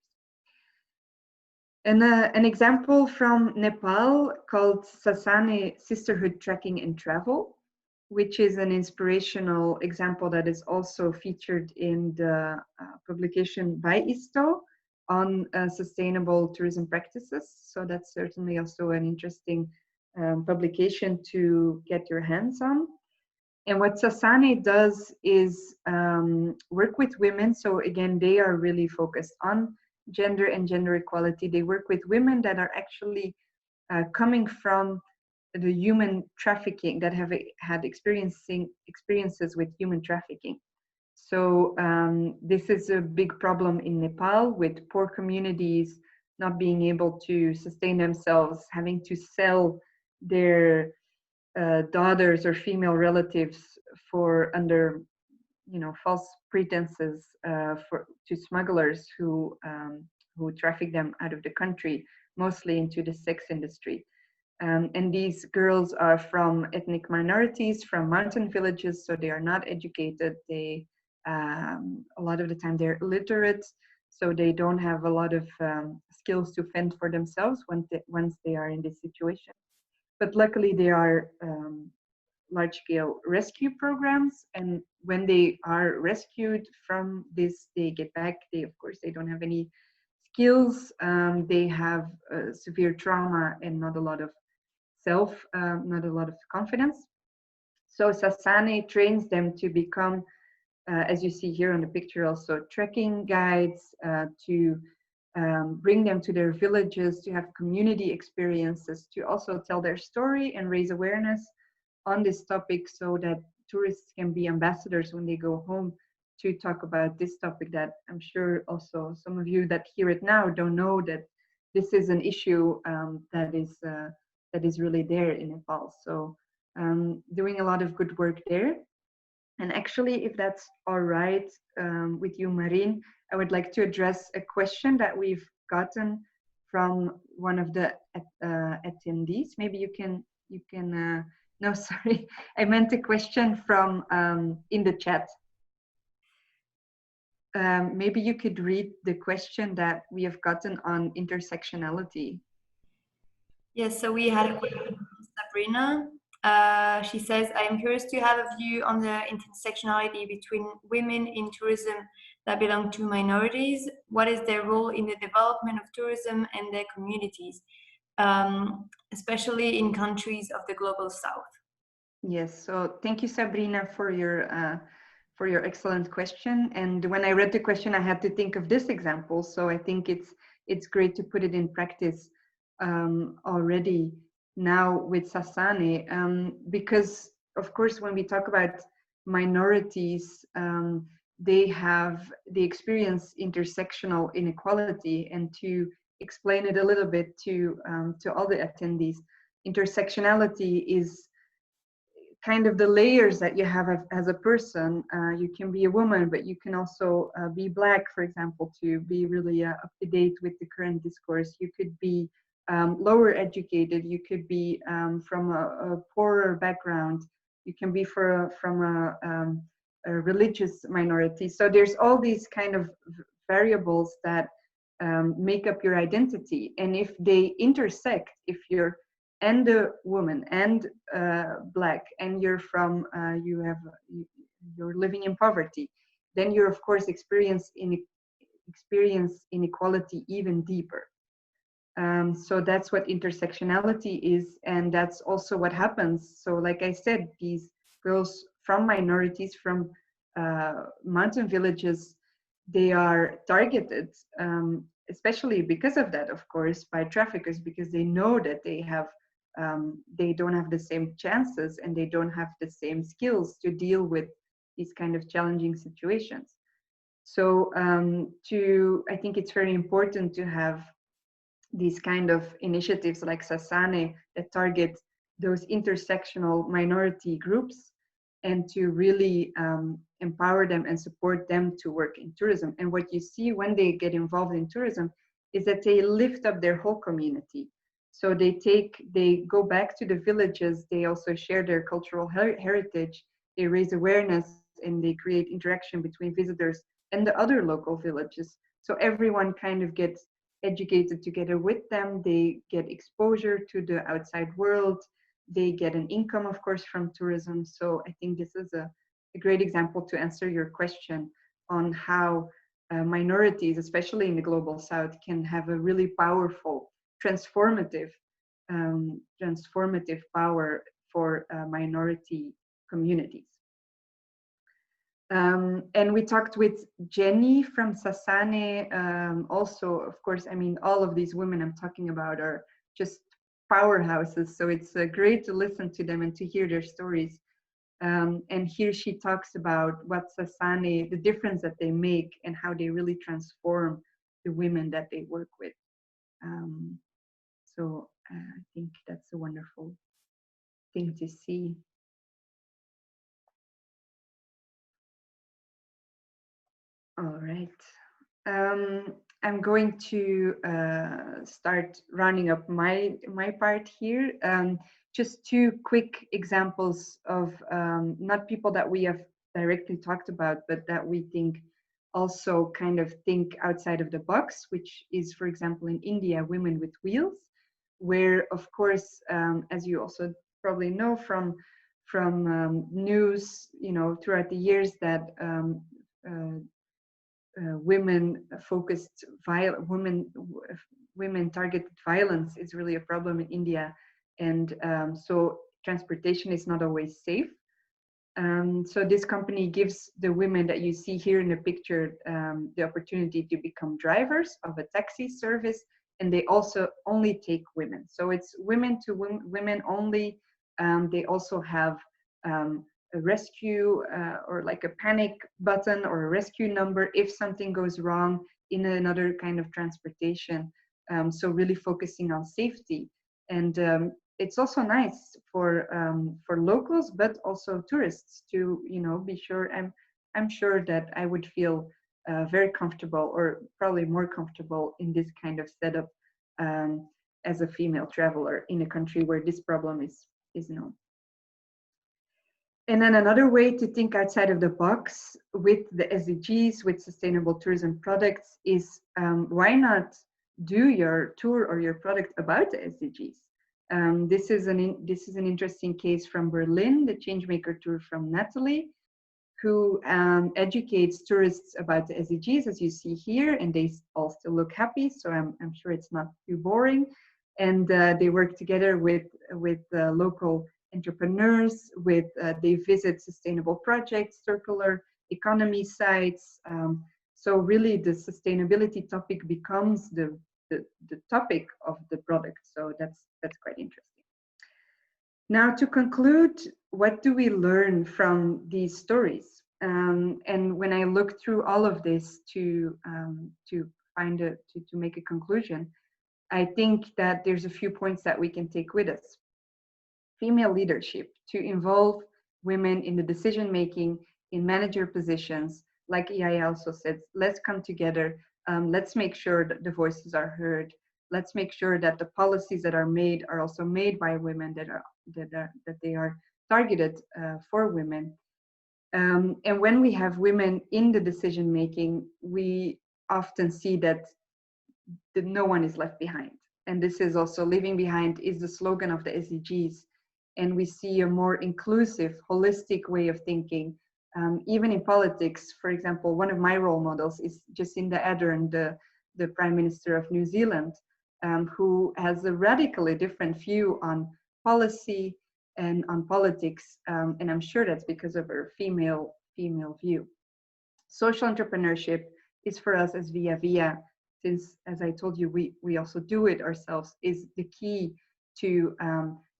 And an example from Nepal called SASANE Sisterhood Trekking and Travel, which is an inspirational example that is also featured in the publication by ISTO on sustainable tourism practices. So that's certainly also an interesting publication to get your hands on. And what SASANE does is work with women. So again, they are really focused on gender and gender equality. They work with women that are actually coming from the human trafficking, that have had experiences with human trafficking. So this is a big problem in Nepal, with poor communities not being able to sustain themselves, having to sell their daughters or female relatives for under false pretenses to smugglers who traffic them out of the country, mostly into the sex industry. And these girls are from ethnic minorities, from mountain villages, so they are not educated. They a lot of the time they're illiterate, so they don't have a lot of skills to fend for themselves once they are in this situation. But luckily there are large-scale rescue programs, and when they are rescued from this, they get back. Of course, they don't have any skills. They have severe trauma and not a lot of not a lot of confidence. So SASANE trains them to become, as you see here on the picture, also trekking guides, to bring them to their villages, to have community experiences, to also tell their story and raise awareness on this topic, so that tourists can be ambassadors when they go home to talk about this topic that I'm sure also some of you that hear it now don't know, that this is an issue that is really there in Nepal. So doing a lot of good work there. And actually, if that's all right with you, Marine, I would like to address a question that we've gotten from one of the attendees. Maybe you can no, sorry, I meant a question from in the chat. Maybe you could read the question that we have gotten on intersectionality.
Yes, so we had a question from Sabrina. She says, I am curious to have a view on the intersectionality between women in tourism that belong to minorities. What is their role in the development of tourism and their communities, especially in countries of the global south?
Yes, so thank you, Sabrina, for your excellent question. And when I read the question, I had to think of this example. So I think it's great to put it in practice already now with SASANE, because of course when we talk about minorities, they experience intersectional inequality. And to explain it a little bit to all the attendees, intersectionality is kind of the layers that you have as a person. You can be a woman, but you can also be Black, for example, to be really up to date with the current discourse. You could be lower educated. You could be from a poorer background. You can be from a religious minority. So there's all these kind of variables that make up your identity. And if they intersect, if you're and a woman and Black, and you're from you're living in poverty, then you're of course experience inequality even deeper. So that's what intersectionality is, and that's also what happens. So like I said, these girls from minorities, from mountain villages, they are targeted, especially because of that, of course, by traffickers, because they know that they don't have the same chances and they don't have the same skills to deal with these kind of challenging situations. So I think it's very important to have these kind of initiatives like SASANE that target those intersectional minority groups, and to really empower them and support them to work in tourism. And what you see when they get involved in tourism is that they lift up their whole community. So they go back to the villages, they also share their cultural heritage, they raise awareness, and they create interaction between visitors and the other local villages. So everyone kind of gets educated together with them, they get exposure to the outside world, they get an income, of course, from tourism. So I think this is a great example to answer your question on how minorities, especially in the global south, can have a really powerful, transformative power for minority communities. And we talked with Jenny from SASANE also. Of course, I mean, all of these women I'm talking about are just powerhouses, so it's great to listen to them and to hear their stories. And here she talks about what SASANE, the difference that they make and how they really transform the women that they work with. So I think that's a wonderful thing to see. All right. I'm going to start rounding up my part here. Just two quick examples of not people that we have directly talked about, but that we think also kind of think outside of the box, which is, for example, in India, Women with Wheels, where, of course, as you also probably know from news, you know, throughout the years, that women-focused women-targeted violence is really a problem in India, and so transportation is not always safe. So this company gives the women that you see here in the picture the opportunity to become drivers of a taxi service, and they also only take women. So it's women to women only. They also have a rescue or like a panic button or a rescue number if something goes wrong in another kind of transportation. So really focusing on safety. And it's also nice for locals, but also tourists to, you know, be sure. I'm sure that I would feel very comfortable, or probably more comfortable, in this kind of setup as a female traveler in a country where this problem is known. And then another way to think outside of the box with the SDGs, with sustainable tourism products, is why not do your tour or your product about the SDGs? This is an interesting case from Berlin, the Changemaker tour from Natalie, who educates tourists about the SDGs, as you see here, and they all still look happy, so I'm sure it's not too boring. And they work together with local entrepreneurs, they visit sustainable projects, circular economy sites. So really the sustainability topic becomes the topic of the product. So that's quite interesting. Now, to conclude, what do we learn from these stories? And when I look through all of this to make a conclusion, I think that there's a few points that we can take with us. Female leadership, to involve women in the decision making, in manager positions. Like Iaia also said, let's come together. Let's make sure that the voices are heard. Let's make sure that the policies that are made are also made by women, that they are targeted for women. And when we have women in the decision making, we often see that no one is left behind. And this is also, leaving behind is the slogan of the SDGs. And we see a more inclusive, holistic way of thinking. Even in politics, for example, one of my role models is Jacinda Ardern, the Prime Minister of New Zealand, who has a radically different view on policy and on politics. And I'm sure that's because of her female view. Social entrepreneurship is, for us as ViaVia, since, as I told you, we also do it ourselves, is the key to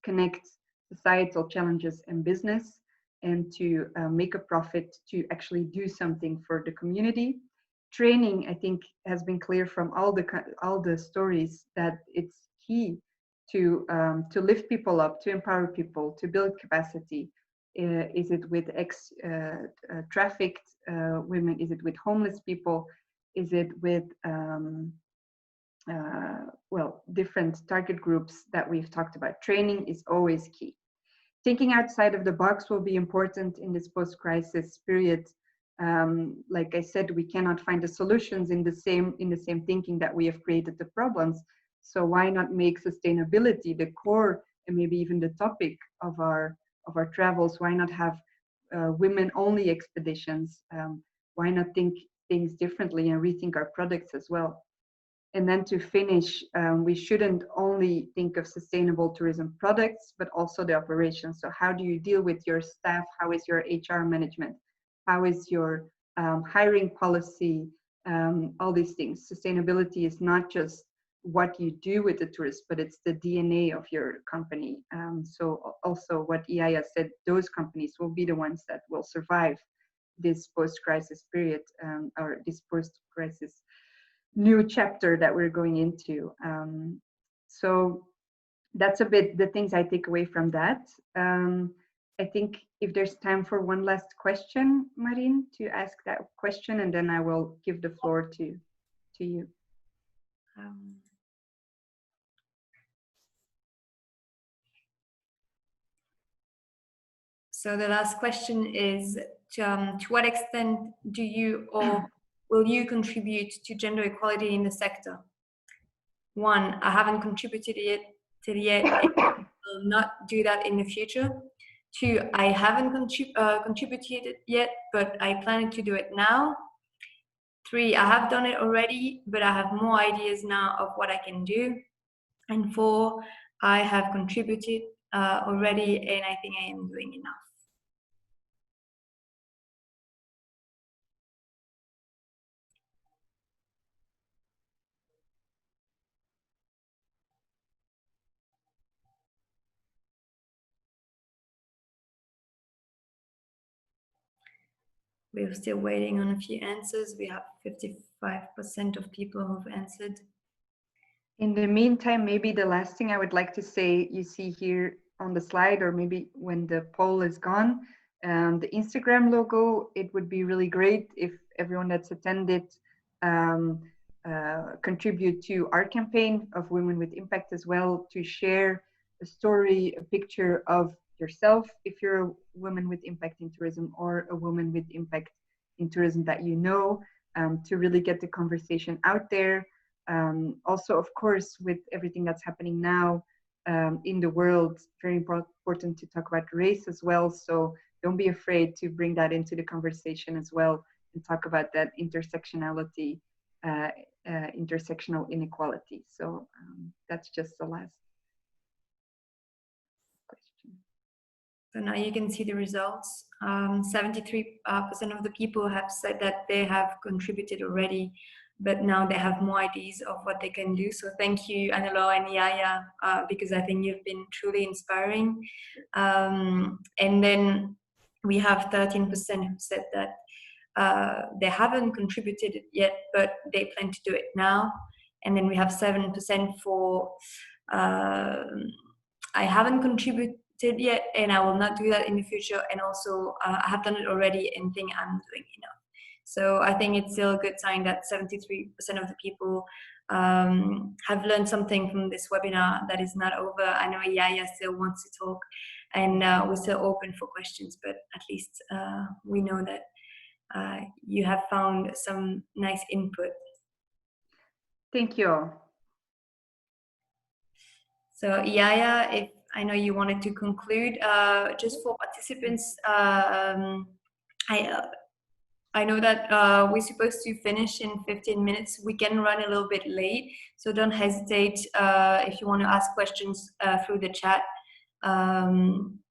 connect societal challenges and business, and to make a profit, to actually do something for the community. Training, I think, has been clear from all the stories that it's key to lift people up, to empower people, to build capacity. Is it with trafficked women? Is it with homeless people? Is it with well, different target groups that we've talked about? Training is always key. Thinking outside of the box will be important in this post-crisis period, Like I said, we cannot find the solutions in the same thinking that we have created the problems. So why not make sustainability the core and maybe even the topic of our travels? Why not have women-only expeditions? Why not think things differently and rethink our products as well? And then to finish, we shouldn't only think of sustainable tourism products, but also the operations. So how do you deal with your staff? How is your HR management? How is your hiring policy? All these things. Sustainability is not just what you do with the tourists, but it's the DNA of your company. So also what Iaia said, those companies will be the ones that will survive this post-crisis period, or this post-crisis new chapter that we're going into. So that's a bit the things I take away from that. I think if there's time for one last question, Marine, to ask that question, and then I will give the floor to you.
So the last question is, to what extent do you or will you contribute to gender equality in the sector? 1, I haven't contributed yet, and will not do that in the future. 2, I haven't contributed yet, but I plan to do it now. 3, I have done it already, but I have more ideas now of what I can do. And 4, I have contributed already, and I think I am doing enough. We're still waiting on a few answers. We have 55% of people who've answered.
In the meantime, maybe the last thing I would like to say, you see here on the slide, or maybe when the poll is gone, the Instagram logo, it would be really great if everyone that's attended contribute to our campaign of Women with Impact as well, to share a story, a picture of yourself, if you're a woman with impact in tourism or a woman with impact in tourism that you know, to really get the conversation out there. Also, of course, with everything that's happening now in the world, very important to talk about race as well. So don't be afraid to bring that into the conversation as well and talk about that intersectionality, intersectional inequality. So that's just the last question.
So now you can see the results. 73% of the people have said that they have contributed already, but now they have more ideas of what they can do. So thank you, Hannelore and Iaia, because I think you've been truly inspiring. And then we have 13% who said that they haven't contributed yet, but they plan to do it now. And then we have 7% for I haven't contributed yet, and I will not do that in the future. And also, I have done it already and think I'm doing enough. So I think it's still a good sign that 73% of the people have learned something from this webinar that is not over. I know Iaia still wants to talk, and we're still open for questions, but at least we know that you have found some nice input.
Thank you all. So
Iaia, if I know you wanted to conclude, just for participants, I know that we're supposed to finish in 15 minutes. We can run a little bit late, so don't hesitate if you want to ask questions through the chat.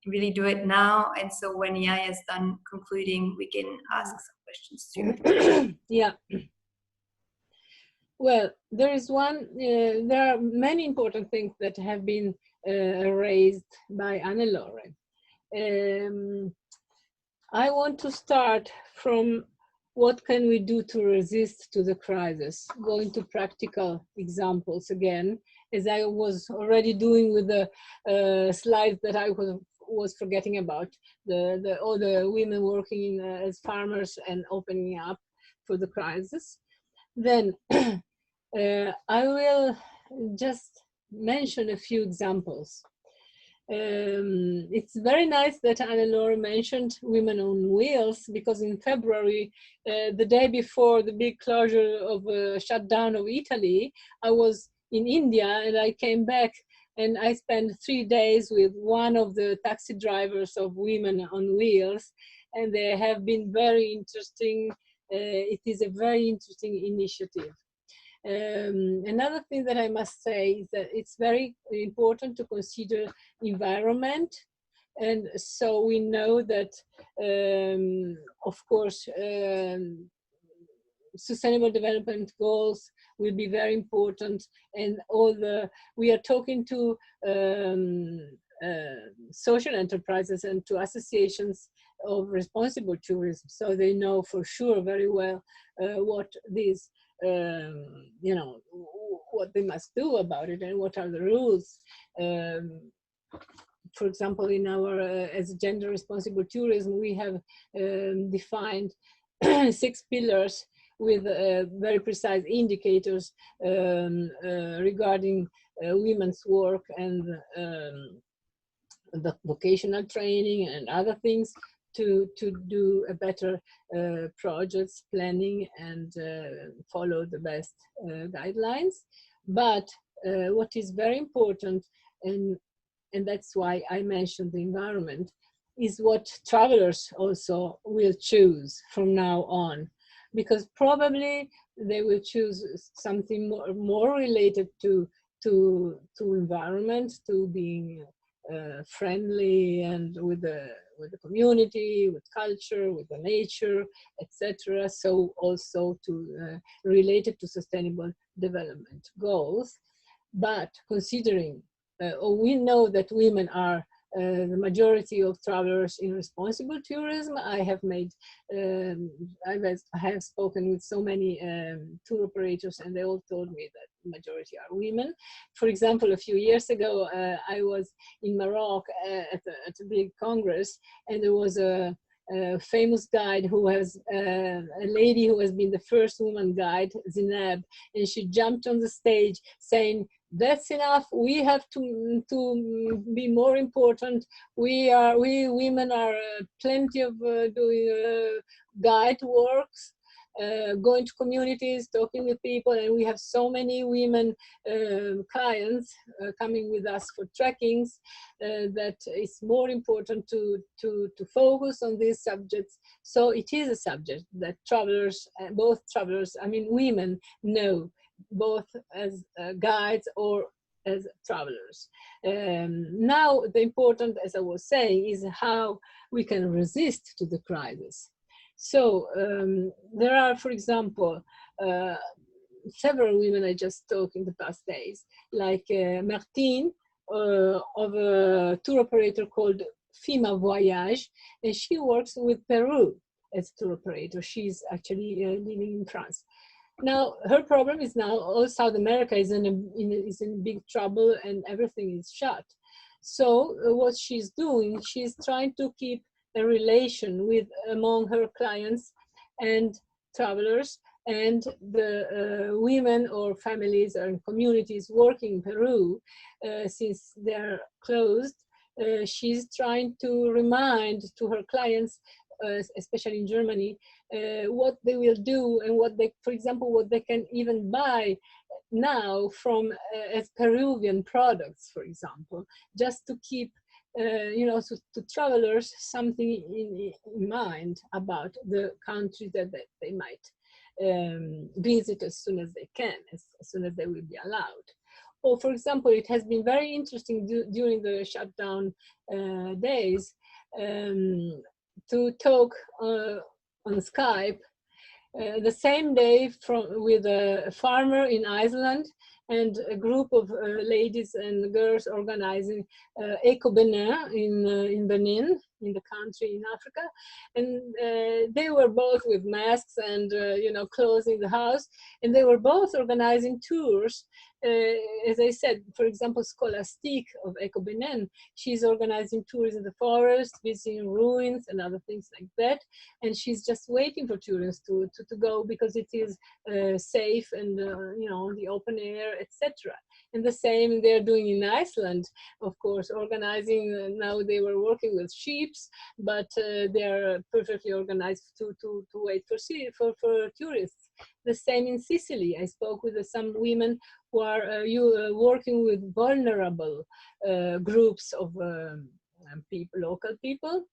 Really do it now, and so when Iaia is done concluding, we can ask some questions too.
Yeah. Well, there are many important things that have been raised by Hannelore. I want to start from what can we do to resist to the crisis, going to practical examples again, as I was already doing with the slides that I was forgetting about, all the women working as farmers and opening up for the crisis. Then I will just mention a few examples. It's very nice that Hannelore mentioned Women on Wheels, because in February, the day before the big closure of shutdown of Italy, I was in India and I came back and I spent 3 days with one of the taxi drivers of Women on Wheels, and they have been very interesting. It is a very interesting initiative. Another thing that I must say is that it's very important to consider environment. And so we know that, of course, sustainable development goals will be very important. And we are talking to social enterprises and to associations of responsible tourism. So they know for sure very well what these what they must do about it and what are the rules. For example, in our as gender responsible tourism, we have defined 6 pillars with very precise indicators regarding women's work and the vocational training and other things, to do a better projects planning and follow the best guidelines. But what is very important, and that's why I mentioned the environment, is what travelers also will choose from now on, because probably they will choose something more related to environment, to being friendly and with the community, with culture, with the nature, etc. So also to related to sustainable development goals. But considering, we know that women are the majority of travelers in responsible tourism. I have spoken with so many tour operators, and they all told me that the majority are women. For example, a few years ago, I was in Morocco at a big congress, and there was a famous guide who has a lady who has been the first woman guide, Zinab, and she jumped on the stage saying, "That's enough. We have to be more important. We women are plenty of doing guide works, going to communities, talking with people, and we have so many women clients coming with us for trekkings that it's more important to focus on these subjects." So it is a subject that travelers, both travelers, I mean women, know, both as guides or as travelers. Now the important, as I was saying, is how we can resist to the crisis. So there are, for example, several women I just talked in the past days, like Martine, of a tour operator called Fima Voyage, and she works with Peru as tour operator. She's actually living in France. Now, her problem is now all South America is in big trouble and everything is shut. So what she's doing, she's trying to keep a relation with among her clients and travelers and the women or families or communities working in Peru, since they're closed. She's trying to remind to her clients, especially in Germany, what they will do and what they, for example, what they can even buy now from as Peruvian products, for example, just to keep, to travelers something in mind about the country that they might visit as soon as they can, as soon as they will be allowed. Or, for example, it has been very interesting during the shutdown days to talk on Skype the same day with a farmer in Iceland and a group of ladies and girls organizing Eco Benin in Benin, in the country in Africa. And they were both with masks and, closing the house. And they were both organizing tours. As I said, for example, Scholastique of Eco Benin, she's organizing tours in the forest, visiting ruins and other things like that. And she's just waiting for tourists to go, because it is safe and, on the open air etc. And the same they're doing in Iceland, of course, organizing. Now they were working with sheep, but they're perfectly organized to wait for tourists. The same in Sicily. I spoke with some women who are working with vulnerable groups of people, local people,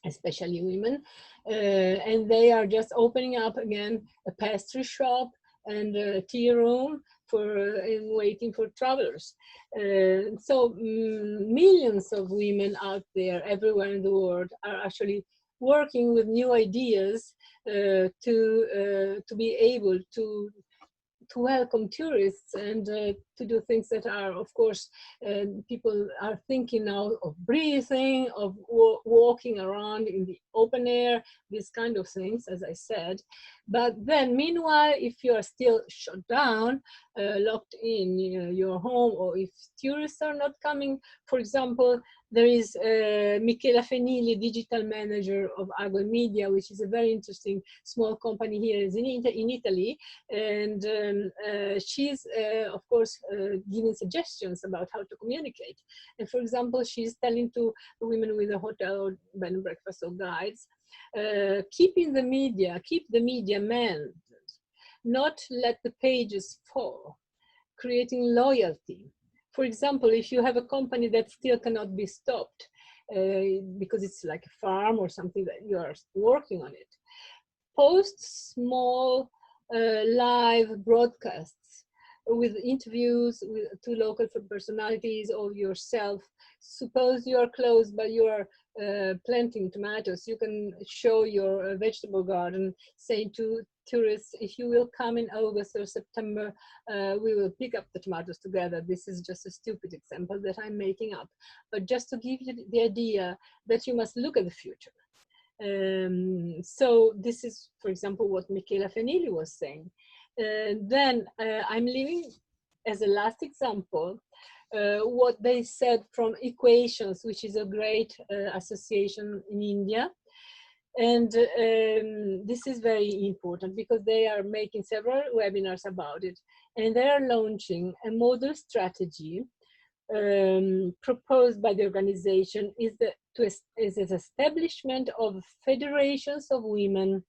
especially women, and they are just opening up again a pastry shop and a tea room for and waiting for travelers. So millions of women out there everywhere in the world are actually working with new ideas to be able to welcome tourists and to do things that are, of course, people are thinking now of breathing, of walking around in the open air, these kind of things, as I said. But then, meanwhile, if you are still shut down, locked in your home, or if tourists are not coming, for example, there is Michela Fenili, digital manager of Agro Media, which is a very interesting small company here in Italy. And she's, of course, giving suggestions about how to communicate. And for example, she's telling to women with a hotel or bed and breakfast or guides, keep the media manned, not let the pages fall, creating loyalty. For example, if you have a company that still cannot be stopped because it's like a farm or something that you are working on it, post small live broadcasts with interviews to local personalities or yourself. Suppose you are closed but you are planting tomatoes, you can show your vegetable garden, saying to tourists, if you will come in August or September, we will pick up the tomatoes together. This is just a stupid example that I'm making up, but just to give you the idea that you must look at the future. So this is, for example, what Michela Fenili was saying. Then I'm leaving as a last example what they said from Equations, which is a great association in India. And this is very important because they are making several webinars about it. And they are launching a model strategy proposed by the organization is the establishment of federations of women,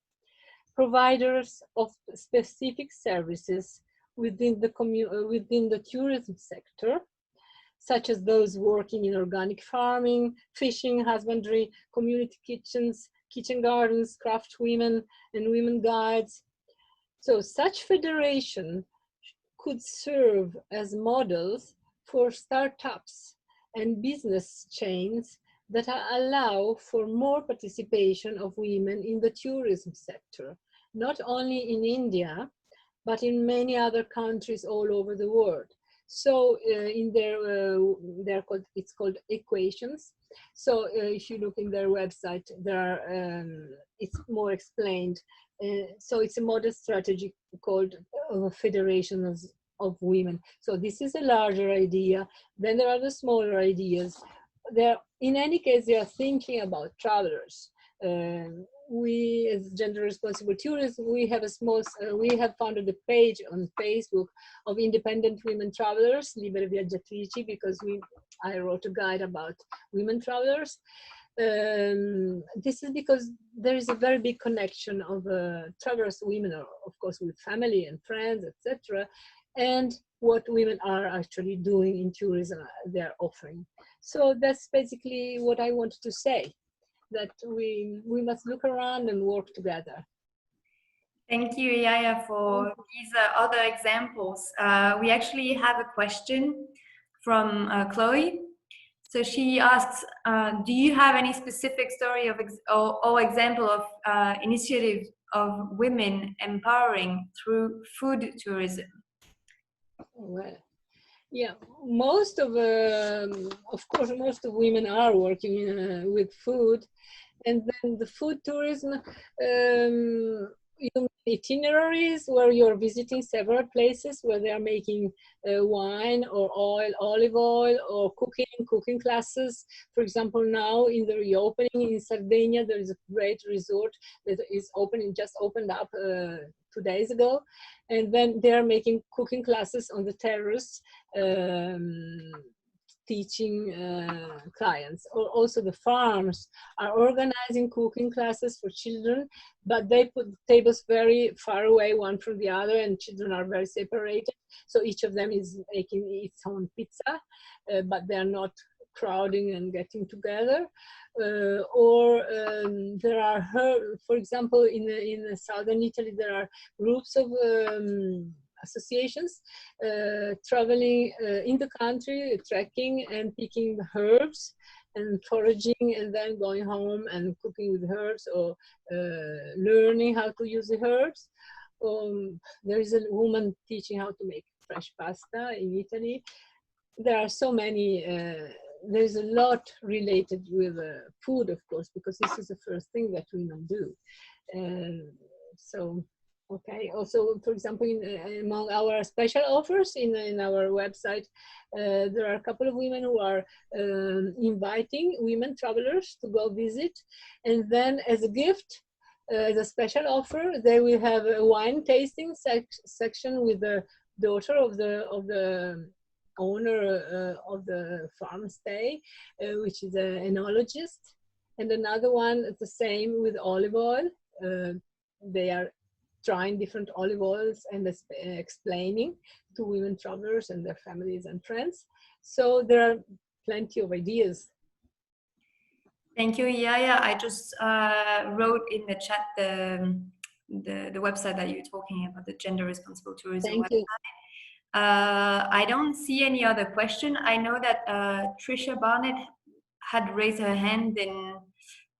providers of specific services within the tourism sector, such as those working in organic farming, fishing, husbandry, community kitchens, kitchen gardens, craft women, and women guides. So such federation could serve as models for startups and business chains that allow for more participation of women in the tourism sector, not only in India, but in many other countries all over the world. So in it's called Equations. So if you look in their website, there are, it's more explained. So it's a model strategy called Federations of Women. So this is a larger idea. Then there are the smaller ideas. In any case, they are thinking about travelers. We, as gender responsible tourists, we have founded a page on Facebook of independent women travelers, Libere Viaggiatrici, because I wrote a guide about women travelers. This is because there is a very big connection of travelers, women, of course, with family and friends, etc., and what women are actually doing in tourism they're offering. So that's basically what I wanted to say, that we must look around and work together.
Thank you, Iaia, for these other examples. We actually have a question from Chloe. So she asks, do you have any specific story of or example of initiative of women empowering through food tourism?
Well, yeah, most of course, most of women are working with food, and then the food tourism, itineraries where you're visiting several places where they are making wine or oil, olive oil, or cooking classes. For example, now in the reopening in Sardinia, there is a great resort that is just opened up 2 2 days ago, and then they are making cooking classes on the terrace, teaching clients. Or also the farms are organizing cooking classes for children, but they put tables very far away one from the other, and children are very separated. So each of them is making its own pizza, but they are not crowding and getting together. There are, for example, in southern Italy, there are groups of associations traveling in the country, trekking and picking herbs and foraging, and then going home and cooking with herbs, or learning how to use the herbs. There is a woman teaching how to make fresh pasta in Italy. There are so many, there's a lot related with food, of course, because this is the first thing that women do. Okay, also, for example, among our special offers in our website, there are a couple of women who are inviting women travelers to go visit, and then as a gift, as a special offer, they will have a wine tasting section with the daughter of the owner of the farm stay, which is an enologist, and another one the same with olive oil. They are trying different olive oils and explaining to women travelers and their families and friends. So there are plenty of ideas.
Thank you, Iaia. I just wrote in the chat the website that you're talking about, the Gender Responsible Tourism
Thank
website.
you.
I don't see any other question. I know that Trisha Barnett had raised her hand, then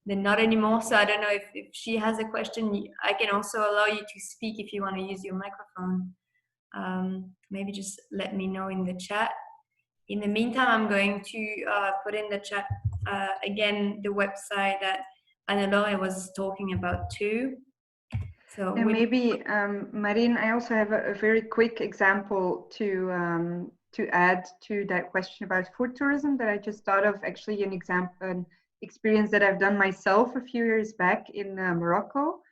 not anymore. So I don't know if she has a question. I can also allow you to speak if you want to use your microphone. Maybe just let me know in the chat. In the meantime, I'm going to put in the chat again the website that Hannelore was talking about too. So
and maybe, Marine, I also have a very quick example to add to that question about food tourism that I just thought of. Actually, an experience that I've done myself a few years back in Morocco,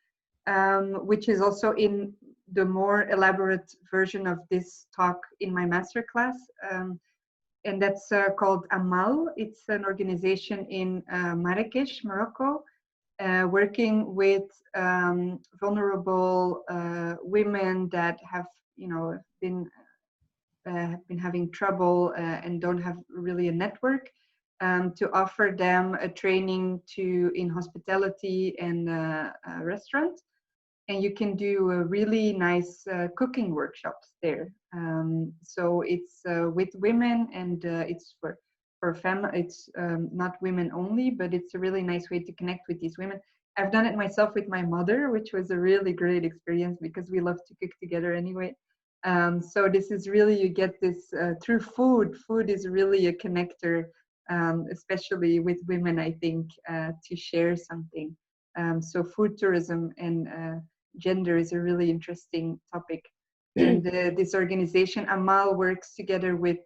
which is also in the more elaborate version of this talk in my masterclass. And that's called Amal. It's an organization in Marrakesh, Morocco, working with vulnerable women that have, been having trouble and don't have really a network, to offer them a training in hospitality and restaurant. And you can do really nice cooking workshops there. So it's with women, and it's for family. It's not women only, but it's a really nice way to connect with these women. I've done it myself with my mother, which was a really great experience because we love to cook together anyway. So this is really, you get this through food. Food is really a connector, especially with women, I think, to share something. So food tourism and gender is a really interesting topic. And this organization, Amal, works together with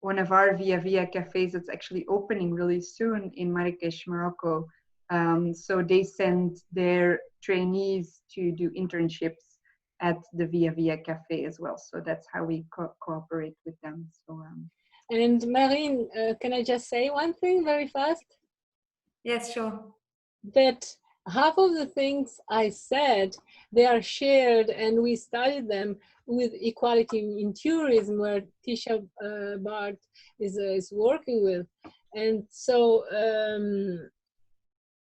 one of our ViaVia cafes that's actually opening really soon in Marrakesh, Morocco. So they send their trainees to do internships at the ViaVia cafe as well. So that's how we cooperate with them. So,
and Marine, can I just say one thing very fast?
yes, sure.
That half of the things I said, they are shared, and we studied them with Equality in Tourism, where Tisha Bart is working with. And so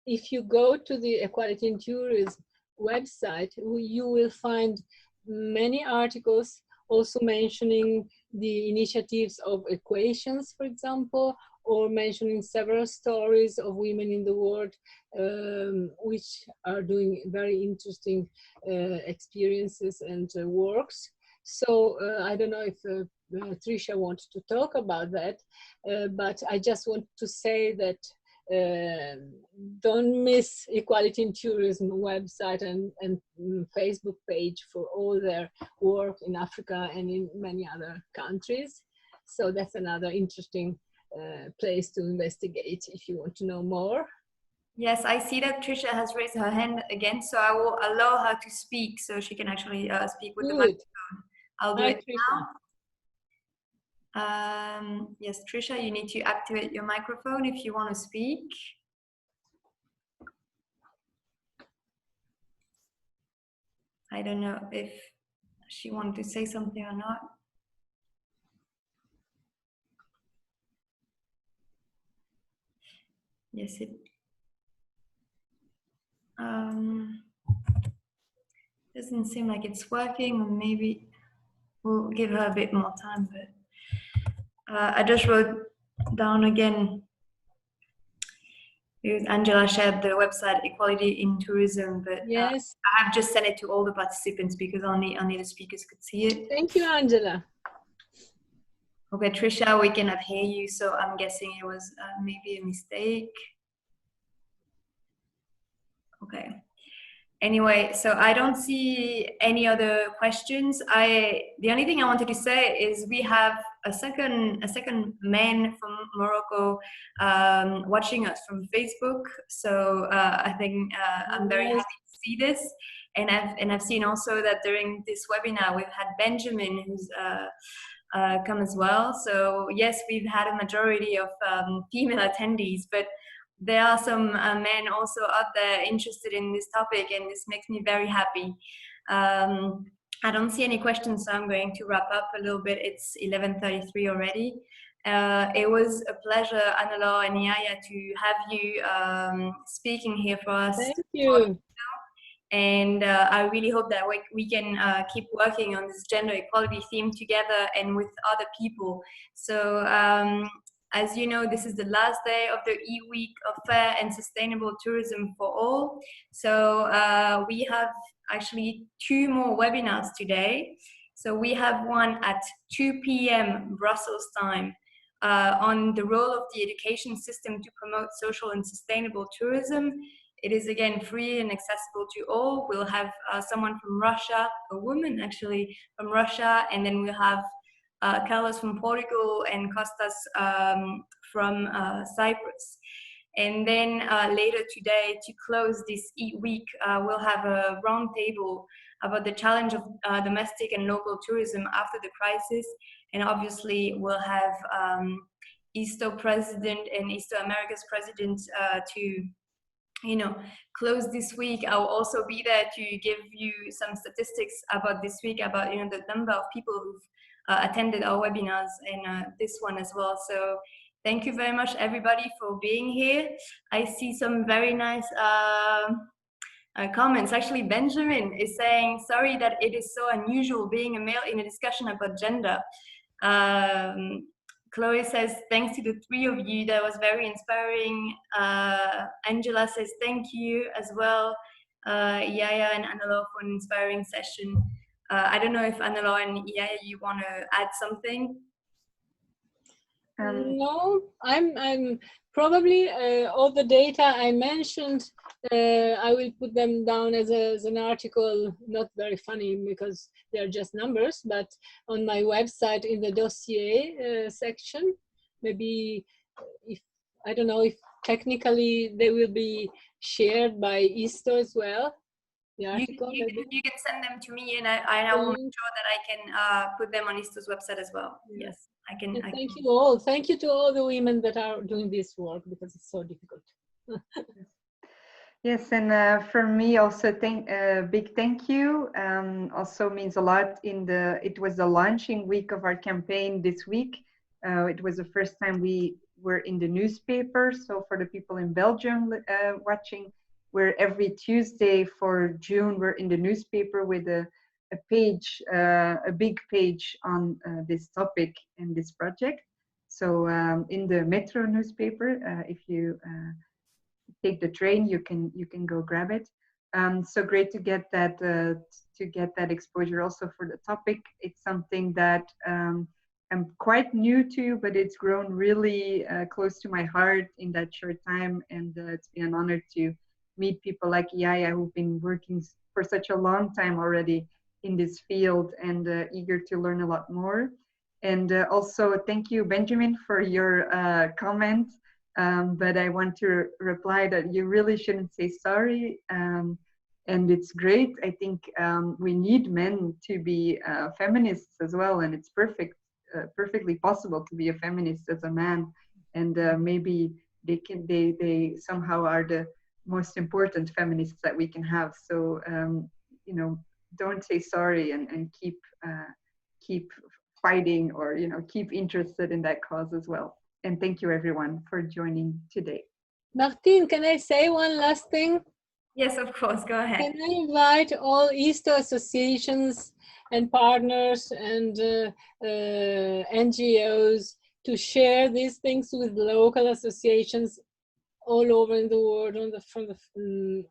if you go to the Equality in Tourism website, you will find many articles also mentioning the initiatives of Equations, for example, or mentioning several stories of women in the world which are doing very interesting experiences and works. So I don't know if Trisha wants to talk about that, but I just want to say that don't miss Equality in Tourism website and Facebook page for all their work in Africa and in many other countries. So that's another interesting place to investigate if you want to know more.
Yes, I see that Trisha has raised her hand again, so I will allow her to speak so she can actually speak with the
Good.
microphone. I'll do
Hi,
it
Trisha.
now. Yes, Trisha, you need to activate your microphone if you want to speak. I don't know if she wanted to say something or not. Yes, it doesn't seem like it's working, or maybe we'll give her a bit more time, but I just wrote down again because Angela shared the website Equality in Tourism, but
Yes.
I have just sent it to all the participants because only the speakers could see it.
Thank you, Angela.
Okay, Trisha, we cannot hear you, so I'm guessing it was maybe a mistake. Okay. Anyway, so I don't see any other questions. The only thing I wanted to say is we have a second man from Morocco watching us from Facebook. So I think I'm very happy to see this, and I've seen also that during this webinar we've had Benjamin who's come as well. So yes, we've had a majority of female attendees, but there are some men also out there interested in this topic, and this makes me very happy. I don't see any questions, so I'm going to wrap up a little bit. It's 11:33 already. It was a pleasure, Hannelore and Iaia, to have you speaking here for us.
Thank you.
And I really hope that we can keep working on this gender equality theme together and with other people. So as you know, this is the last day of the E-Week of Fair and Sustainable Tourism for All. So we have actually 2 more webinars today. So we have one at 2 p.m. Brussels time on the role of the education system to promote social and sustainable tourism. It is again free and accessible to all. We'll have someone from Russia, a woman actually from Russia, and then we'll have Carlos from Portugal and Costas from Cyprus. And then later today, to close this week, we'll have a roundtable about the challenge of domestic and local tourism after the crisis. And obviously, we'll have ISTO president and ISTO America's president to close this week. I'll also be there to give you some statistics about this week, about the number of people who've attended our webinars and this one as well. So thank you very much, everybody, for being here. I see some very nice comments. Actually, Benjamin is saying, sorry that it is so unusual being a male in a discussion about gender. Chloe says, thanks to the 3 of you, that was very inspiring. Angela says, thank you as well. Iaia and Hannelore for an inspiring session. I don't know if Hannelore and Iaia, you want to add something?
No, I'm probably all the data I mentioned, I will put them down as an article, not very funny because they're just numbers, but on my website in the dossier section. Maybe if, I don't know if technically they will be shared by ISTO as well. The article.
You can send them to me, and I will make sure that I can put them on ISTO's website as well. Yes, I can.
Thank you all. Thank you to all the women that are doing this work because it's so difficult.
Yes, and for me also, big thank you. Also means a lot. It was the launching week of our campaign this week. It was the first time we were in the newspaper. So for the people in Belgium watching, we're every Tuesday for June, we're in the newspaper with a page, a big page on this topic and this project. So in the Metro newspaper, if you take the train, you can go grab it. So great to get that exposure also for the topic. It's something that I'm quite new to, but it's grown really close to my heart in that short time, and it's been an honor to meet people like Iaia who've been working for such a long time already in this field and eager to learn a lot more. And also thank you, Benjamin, for your comment. but I want to reply that you really shouldn't say sorry. And it's great. I think we need men to be feminists as well, and it's perfectly possible to be a feminist as a man. And maybe they somehow are the most important feminists that we can have. So you know, don't say sorry, and keep fighting, or keep interested in that cause as well. And thank you everyone for joining today.
Martine, can I say one last thing?
Yes, of course, go ahead.
Can I invite all ISTO associations and partners and NGOs to share these things with local associations all over in the world from the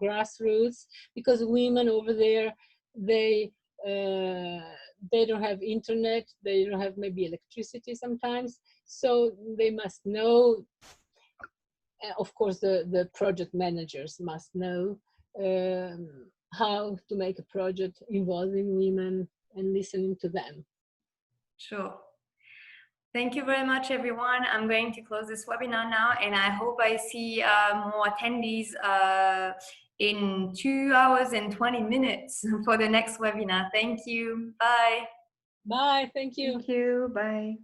grassroots, because women over there, they don't have internet, they don't have maybe electricity sometimes, so they must know. Of course, the project managers must know how to make a project involving women and listening to them.
Sure. Thank you very much, everyone. I'm going to close this webinar now, and I hope I see more attendees in 2 hours and 20 minutes for the next webinar. Thank you. Bye.
Bye. Thank you.
Thank you. Bye.